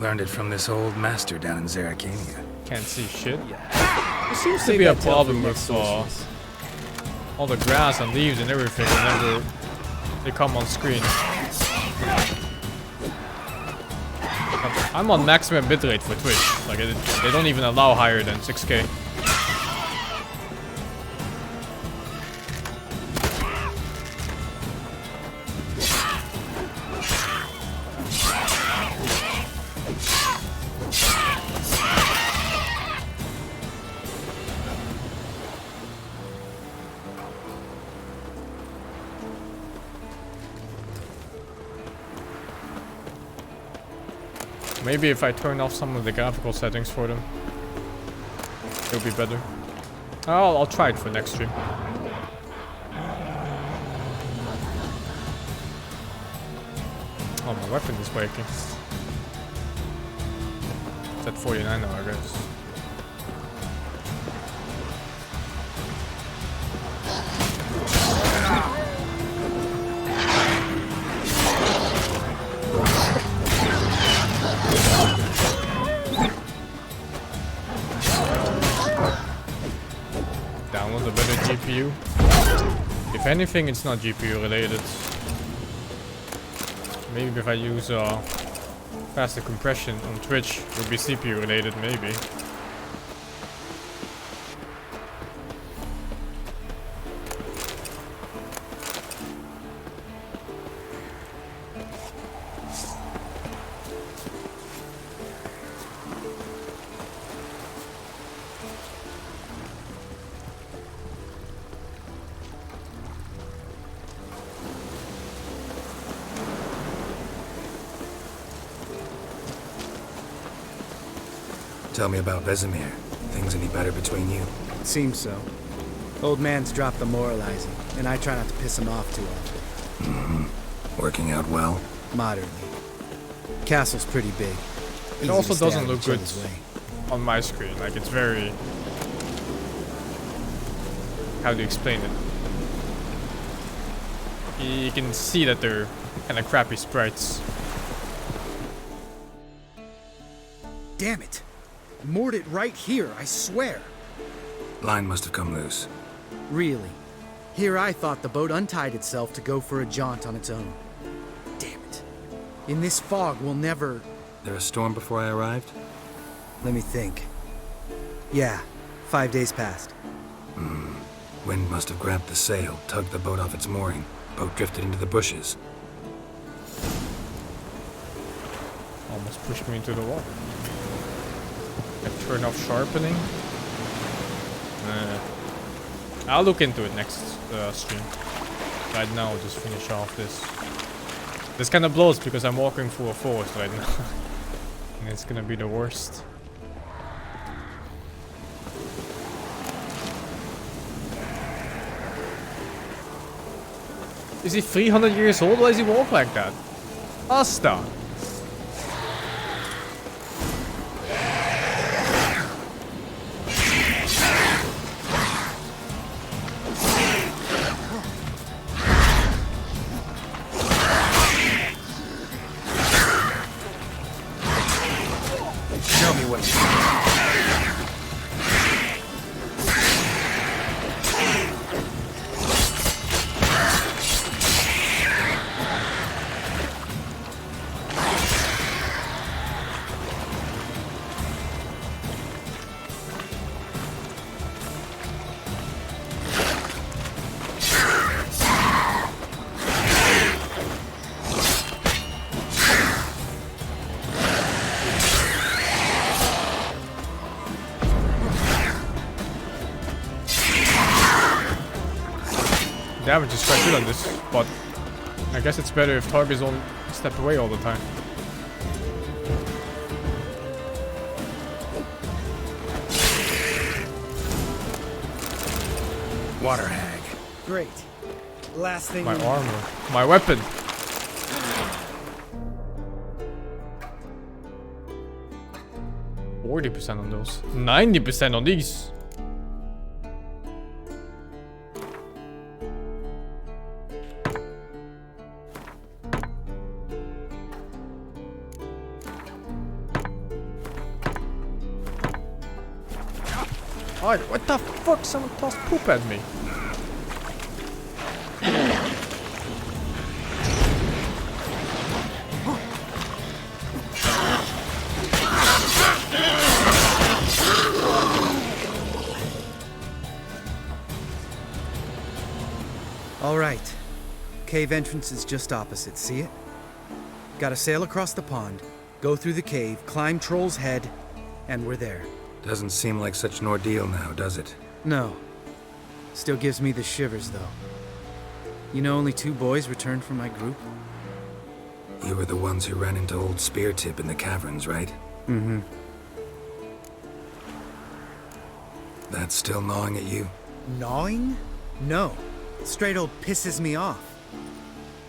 Learned it from this old master down in Zaracania. Can't see shit. There seems to be a problem with all the grass and leaves and everything whenever they come on screen. I'm on maximum bitrate for Twitch. Like they don't even allow higher than 6K. Maybe if I turn off some of the graphical settings for them, it'll be better. I'll try it for next stream. Oh, my weapon is breaking. It's at 49 now, I guess. Download a better GPU. If anything, it's not GPU related. Maybe if I use faster compression on Twitch, it would be CPU related, maybe. Tell me about Vesemir. Things any better between you? Seems so. Old man's dropped the moralizing, and I try not to piss him off too often. Mm-hmm. Working out well? Moderately. Castle's pretty big. It also doesn't look good on my screen. Like, it's very... How do you explain it? You can see that they're kind of crappy sprites. Damn it! Moored it right here, I swear. Line must have come loose. Really? Here I thought the boat untied itself to go for a jaunt on its own. Damn it. In this fog, we'll never... There a storm before I arrived? Let me think. Yeah, 5 days passed. Wind must have grabbed the sail, tugged the boat off its mooring. Boat drifted into the bushes. Almost pushed me into the water. Turn off sharpening. I'll look into it next stream. Right now, I'll just finish off this. This kind of blows because I'm walking through a forest right now. And it's gonna be the worst. Is he 300 years old? Why does he walk like that? Asta! Damage is quite good on this, but I guess it's better if targets don't step away all the time. Water hag. Great. Last thing. My armor. My weapon. %40 on those. 90% on these. Oh, what the fuck? Someone tossed poop at me. All right. Cave entrance is just opposite, see it? Gotta sail across the pond, go through the cave, climb Troll's Head, and we're there. Doesn't seem like such an ordeal now, does it? No. Still gives me the shivers, though. You know only 2 boys returned from my group? You were the ones who ran into old Spear Tip in the caverns, right? Mm-hmm. That's still gnawing at you? Gnawing? No. Straight old pisses me off.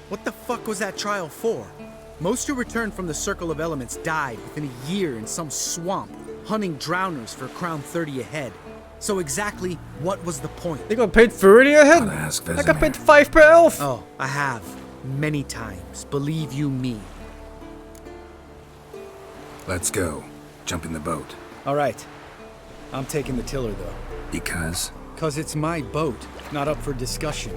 What the fuck was that trial for? Most who returned from the Circle of Elements died within a year in some swamp, hunting drowners for crown 30 a head. So exactly what was the point? They got paid 30 a head? I got paid 5 per elf! Oh, I have. Many times. Believe you me. Let's go. Jump in the boat. Alright. I'm taking the tiller, though. Because? 'Cause it's my boat, not up for discussion.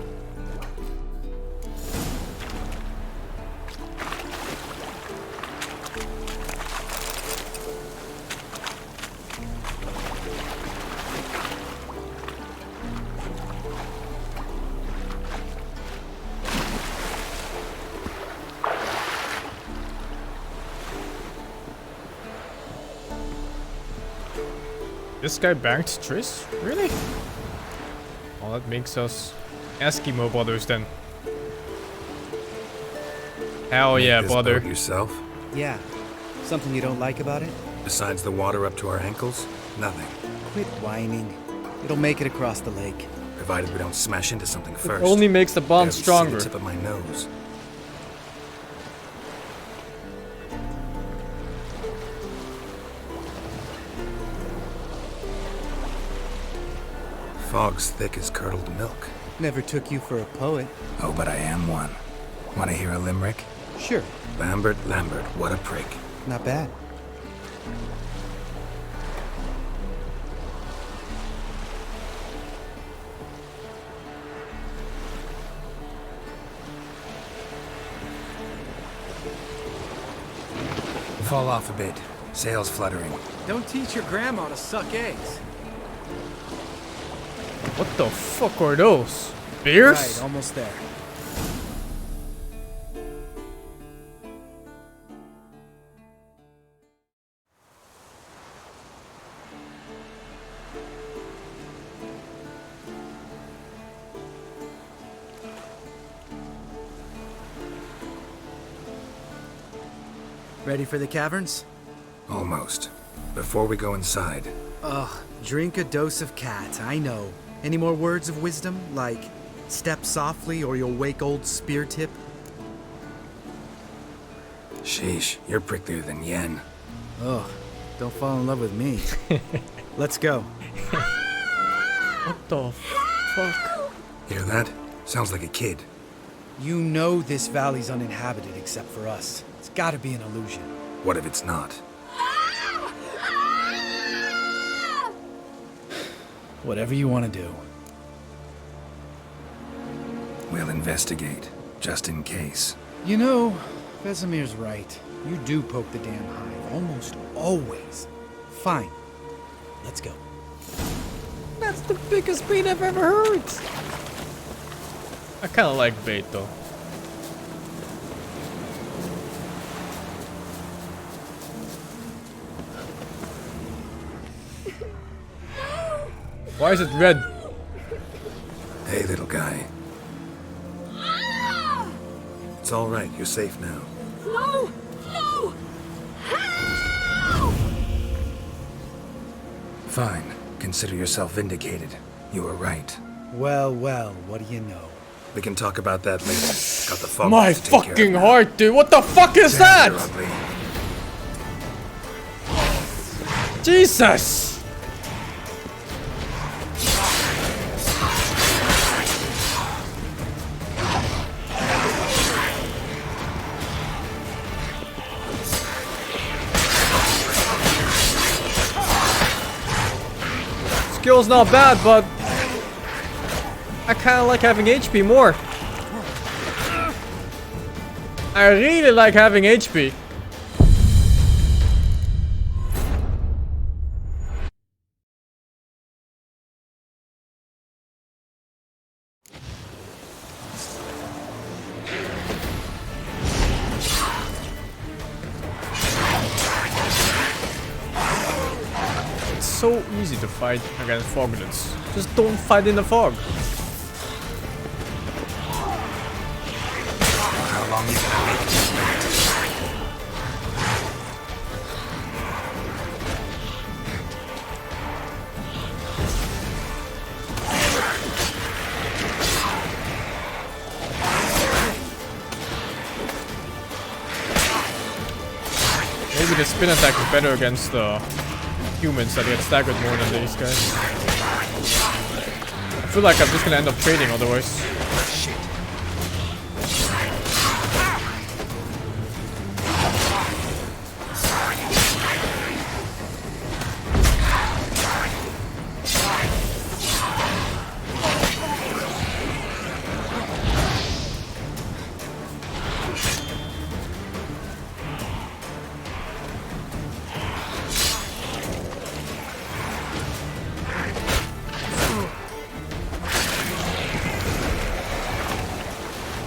This guy banked Triss? Really? Well, that makes us Eskimo brothers then. Hell yeah, Make this brother. boat yourself? Yeah. Something you don't like about it? Besides the water up to our ankles? Nothing. Quit whining. It'll make it across the lake. Provided we don't smash into something first. Only makes the bond Barely see stronger. the tip of my nose. Fog's thick as curdled milk. Never took you for a poet. Oh, but I am one. Want to hear a limerick? Sure. Lambert, Lambert, what a prick. Not bad. Fall off a bit. Sails fluttering. Don't teach your grandma to suck eggs. What the fuck are those? Beers? Right, almost there. Ready for the caverns? Almost. Before we go inside, Ugh, drink a dose of cat, I know. Any more words of wisdom, like step softly or you'll wake old Spear Tip? sheesh, you're pricklier than Yen. Ugh, don't fall in love with me. Let's go. What the fuck? Hear that? Sounds like a kid. You know this valley's uninhabited except for us. It's gotta be an illusion. What if it's not? Whatever you want to do. We'll investigate, just in case. You know, Vesemir's right. You do poke the damn hive, almost always. Fine. Let's go. That's the biggest bait I've ever heard. I kind of like bait though. Why is it red? Hey, little guy. It's all right. You're safe now. No! No! Fine. Consider yourself vindicated. You were right. Well, well, what do you know? We can talk about that later. Got the fog My to take care of fucking now. heart, dude. What the fuck is Damn, that? you're ugly. Jesus! skill's not bad, but I kind of like having HP more. I really like having HP. It's so easy to fight against foglets. Just don't fight in the fog. How long is it? Maybe the spin attack is better against the humans that get staggered more than these guys. I feel like I'm just gonna end up trading otherwise.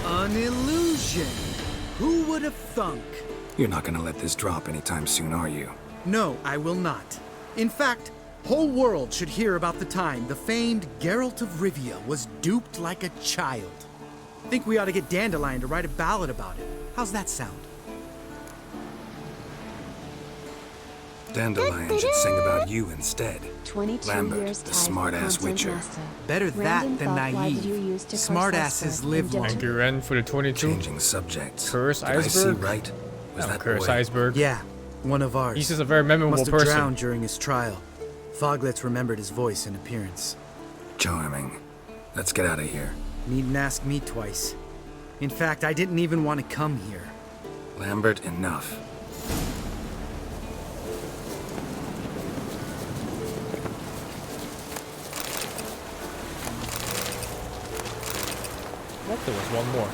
An illusion! Who would have thunk? You're not gonna let this drop anytime soon, are you? No, I will not. In fact, whole world should hear about the time the famed Geralt of Rivia was duped like a child. Think we ought to get Dandelion to write a ballad about it. How's that sound? Dandelion should sing about you instead. 22 Lambert, years the tied smart-ass content Witcher. master. Better that Random than thought, why did you naive. use to curse Smartasses Esper live and long. Thank you, Ren, for the 22. Changing subjects. Curse Did I see Iceberg? right? Was that Curse boy? Iceberg. Yeah, one of ours. He's just a very memorable Must have person. drowned during his trial. Foglets remembered his voice and appearance. Charming. Let's get out of here. Needn't ask me twice. In fact, I didn't even want to come here. Lambert, enough. What? There was one more.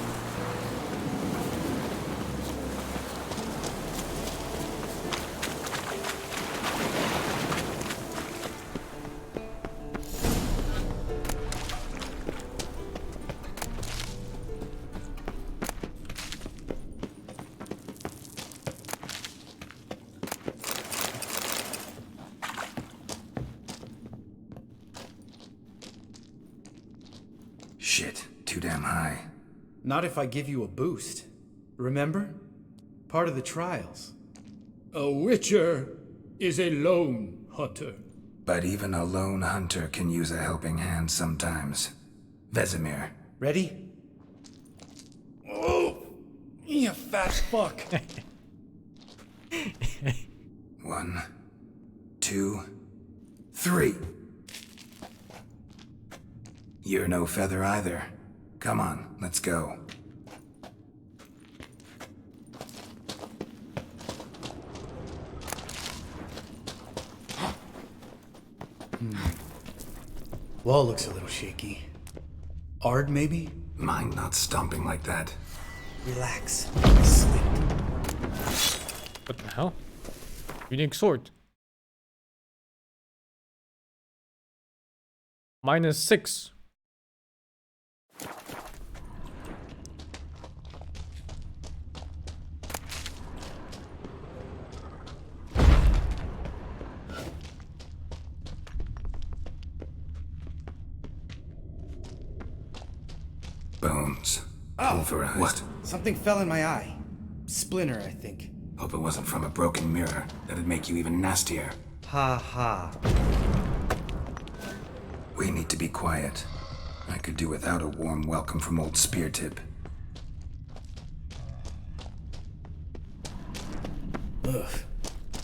Shit, too damn high. Not if I give you a boost. Remember? Part of the trials. A witcher is a lone hunter. But even a lone hunter can use a helping hand sometimes. Vesemir. Ready? Oh, you fat fuck. 1, 2, 3. You're no feather either. Come on, let's go. Wall looks a little shaky. Ard, maybe? Mind not stomping like that. Relax. Slip. What the hell? Unique sword. -6. Bones. Oh, Pulverized. what? Something fell in my eye. Splinter, I think. Hope it wasn't from a broken mirror. That'd make you even nastier. Ha ha. We need to be quiet. I could do without a warm welcome from old Speartip. Ugh.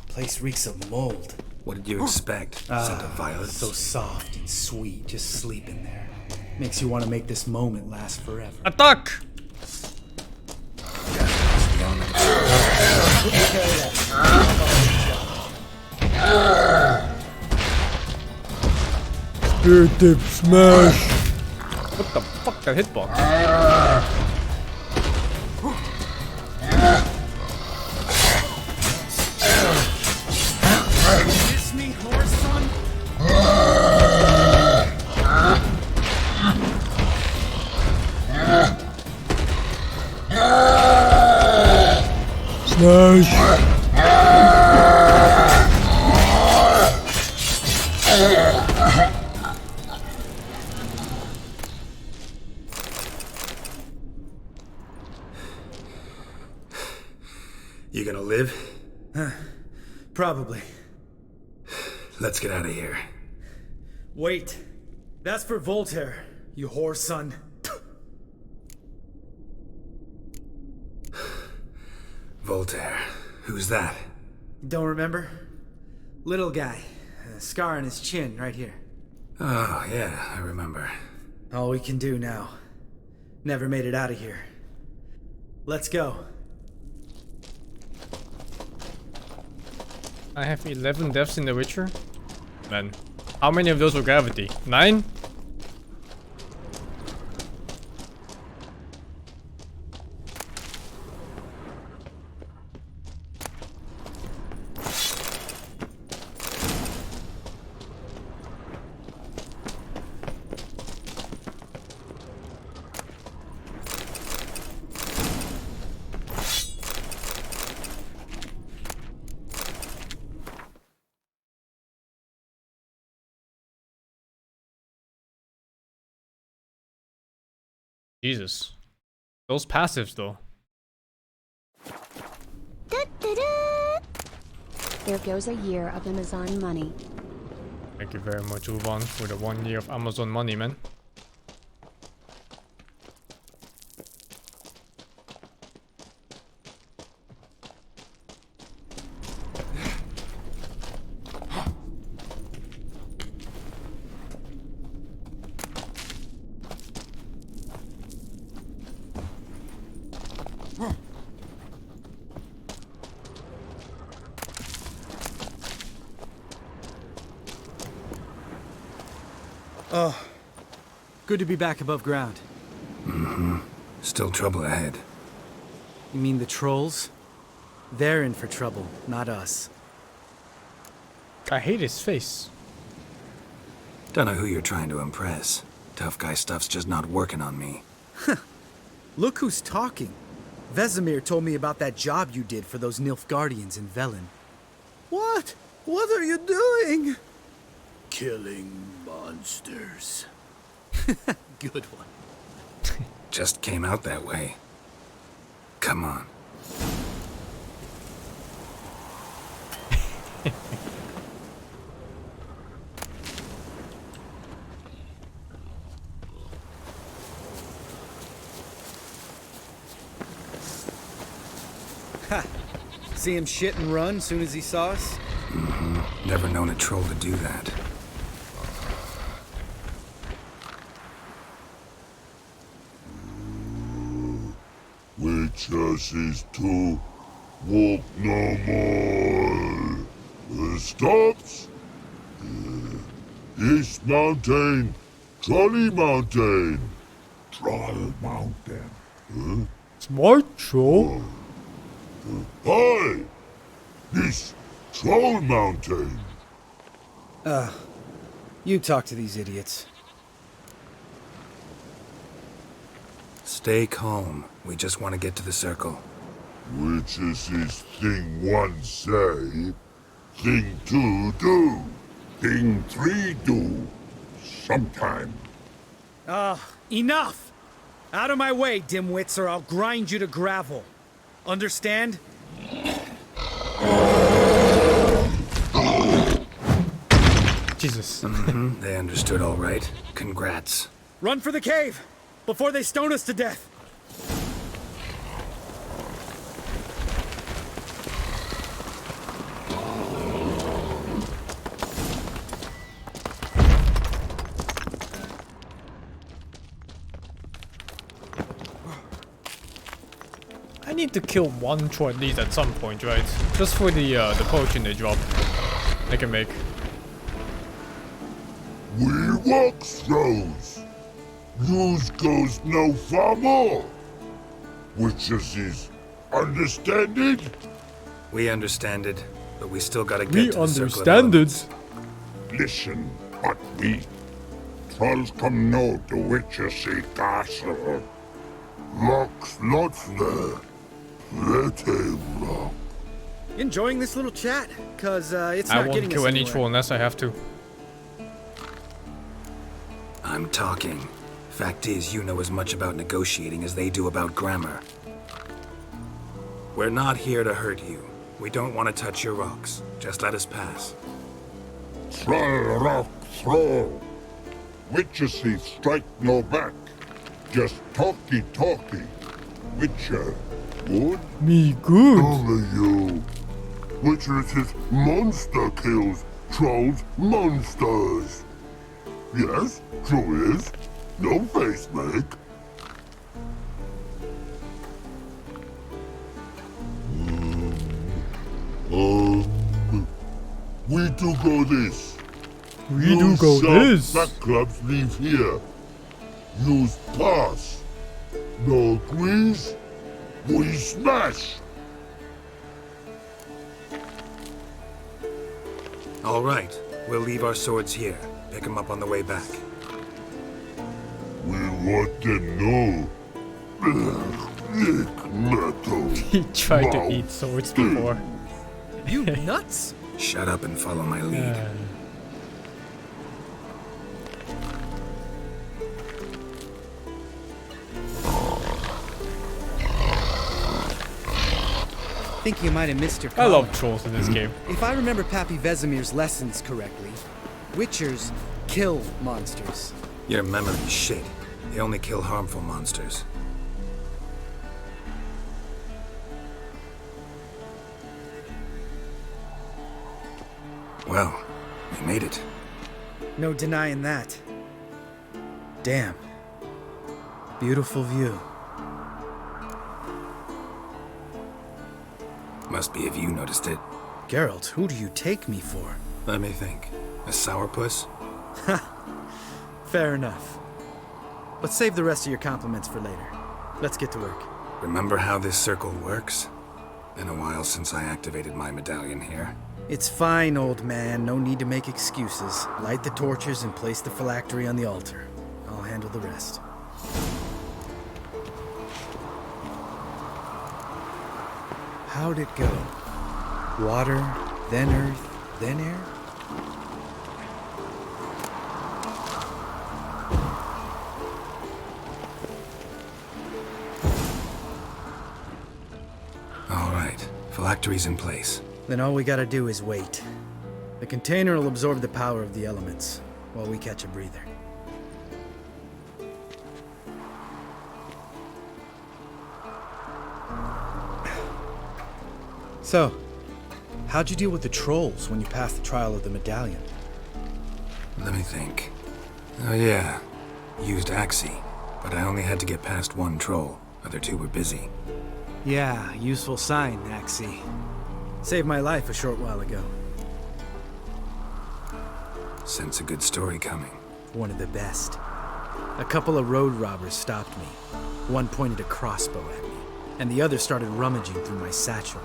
Place reeks of mold. What did you expect? Scent of violets? So soft and sweet, just sleeping there. Makes you want to make this moment last forever. Attack! Spear tip smash! What the fuck, that hitbox? Kiss me, horse son? Smash! You gonna live? Probably. Let's get out of here. Wait. That's for Voltaire, you whore son. Voltaire. Who's that? Don't remember? Little guy. A scar on his chin, right here. Oh, yeah, I remember. All we can do now. Never made it out of here. Let's go. I have 11 deaths in The Witcher. Man, how many of those were gravity? 9? Jesus. Those passives though. There goes a year of Amazon money. Thank you very much, Uvan, for the 1 year of Amazon money, man. Oh, good to be back above ground. Mm-hmm. Still trouble ahead. You mean the trolls? They're in for trouble, not us. I hate his face. Don't know who you're trying to impress. Tough guy stuff's just not working on me. Look who's talking. Vesemir told me about that job you did for those Nilfgaardians in Velen. What? What are you doing? Killing monsters. Good one. Just came out that way. Come on. Ha! See him shit and run soon as he saw us? Mm-hmm. Never known a troll to do that. Witches is to walk no more. Stops. East Mountain, Trolley Mountain. Troll Mountain. Huh? Smart troll. Hi! This Troll Mountain. You talk to these idiots. Stay calm. We just want to get to the circle. Witches is thing one say, thing two do, thing three do. Sometime. Enough! Out of my way, dimwits, or I'll grind you to gravel. Understand? Jesus. Mm-hmm. They understood all right. Congrats. Run for the cave! Before they stone us to death! I need to kill one troll at least at some point, right? Just for the potion they drop. I can make. We walk throws. Yous goes no far more. Witches is understand it? We understand it, but we still gotta get We to the circle of understand elements. it. Listen, but we trolls come know the witches see castle. Rocks lots there. Plenty rock. Enjoying this little chat? Cause it's I not won't getting kill us any anywhere. troll unless I have to. I'm talking. Fact is, you know as much about negotiating as they do about grammar. We're not here to hurt you. We don't want to touch your rocks. Just let us pass. Throw rock, throw. Witches see strike no back. Just talky. Witcher, good? Me good. Only you. Witches is monster kills. Trolls, monsters. Yes, true is. No face make. We do go this. We do go this. Black clubs leave here. Use pass. No agrees. We smash. All right. We'll leave our swords here. Pick them up on the way back. We want them know. Metal. He tried to eat swords before. You nuts? Shut up and follow my lead. I think you might have missed your I comment. love trolls in this game. If I remember Pappy Vesemir's lessons correctly, Witchers kill monsters. Your memory's shit. They only kill harmful monsters. Well, we made it. No denying that. Damn. Beautiful view. Must be if you noticed it. Geralt, who do you take me for? Let me think. A sourpuss? Fair enough. But save the rest of your compliments for later. Let's get to work. Remember how this circle works? Been a while since I activated my medallion here. It's fine, old man. No need to make excuses. Light the torches and place the phylactery on the altar. I'll handle the rest. How'd it go? Water, then earth, then air? All right. Phylactery's in place. Then all we gotta do is wait. The container will absorb the power of the elements, while we catch a breather. So, how'd you deal with the trolls when you passed the trial of the medallion? Let me think. Oh yeah. Used Axie, but I only had to get past one troll. Other two were busy. Yeah, useful sign, Axie. Saved my life a short while ago. Sense a good story coming. One of the best. A couple of road robbers stopped me. One pointed a crossbow at me, and the other started rummaging through my satchel.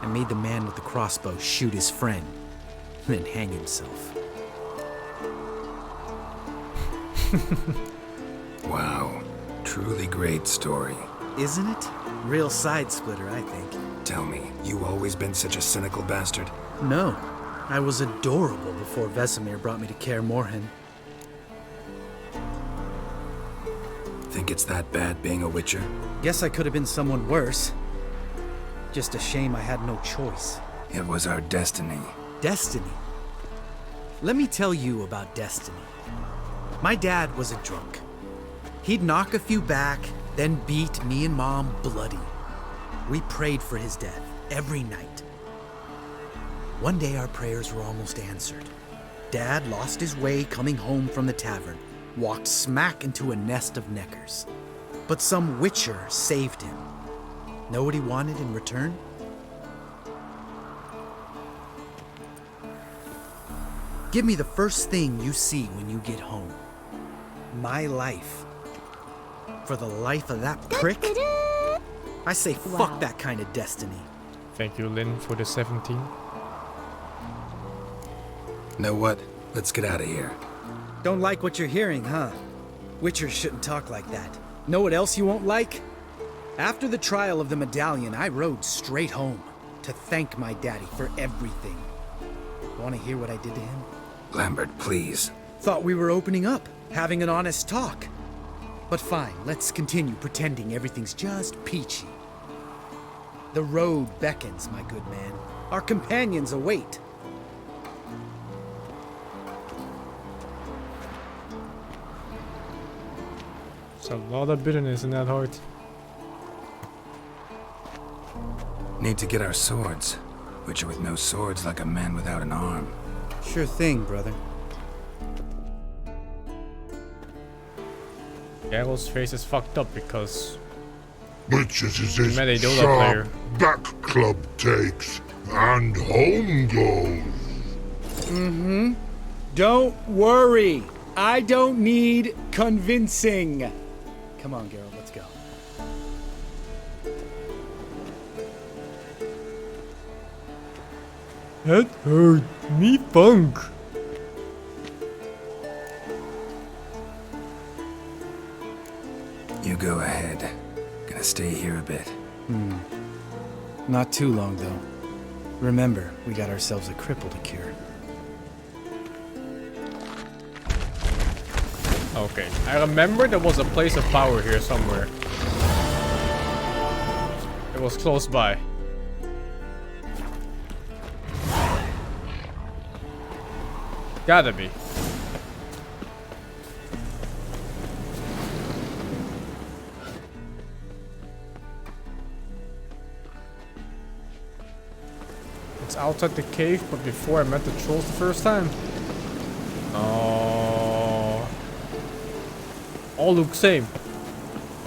I made the man with the crossbow shoot his friend, then hang himself. Wow. Truly great story. Isn't it? Real side splitter, I think. Tell me, you always been such a cynical bastard? No. I was adorable before Vesemir brought me to Kaer Morhen. Think it's that bad being a Witcher? Guess I could have been someone worse. Just a shame I had no choice. It was our destiny. Destiny? Let me tell you about destiny. My dad was a drunk. He'd knock a few back, then beat me and Mom bloody. We prayed for his death every night. One day our prayers were almost answered. Dad lost his way coming home from the tavern, walked smack into a nest of neckers. But some Witcher saved him. Know what he wanted in return? Give me the first thing you see when you get home. My life. For the life of that prick? I say fuck that kind of destiny. Thank you, Lynn, for the 17. Know what? Let's get out of here. Don't like what you're hearing, huh? Witchers shouldn't talk like that. Know what else you won't like? After the trial of the medallion, I rode straight home to thank my daddy for everything. Want to hear what I did to him? Lambert, please. Thought we were opening up, having an honest talk. But fine, let's continue pretending everything's just peachy. The road beckons, my good man. Our companions await. There's a lot of bitterness in that heart. Need to get our swords. Witcher with no swords like a man without an arm. Sure thing, brother. Geralt's face is fucked up because Witches is his met a Dota sharp player. back club takes, and home goes. Mm-hmm. Don't worry. I don't need convincing. Come on, Geralt, let's go. That hurt me funk. You go ahead. Gonna stay here a bit. Not too long, though. Remember, we got ourselves a cripple to cure. Okay, I remember there was a place of power here somewhere. It was close by. Gotta be. It's outside the cave, but before I met the trolls the first time. Oh. All look same.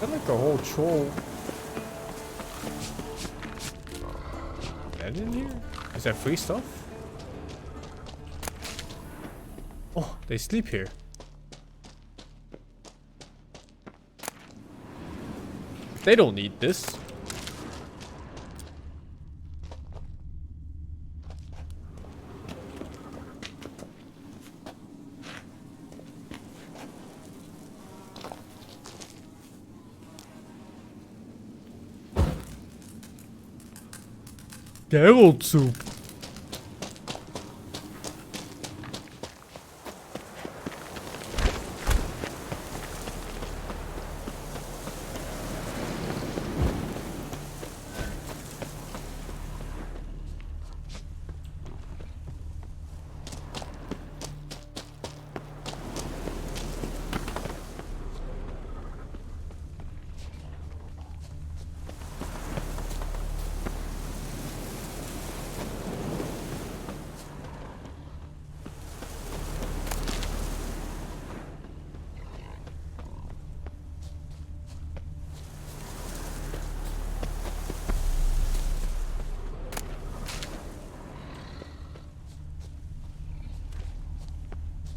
I like a whole troll. Is that in here? Is that free stuff? Oh, they sleep here. They don't need this. Geralt soup.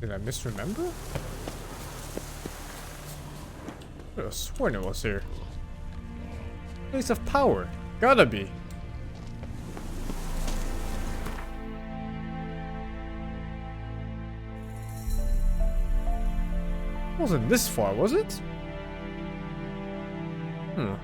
Did I misremember? I could have sworn it was here. Place of power. Gotta be. Wasn't this far, was it? Hmm.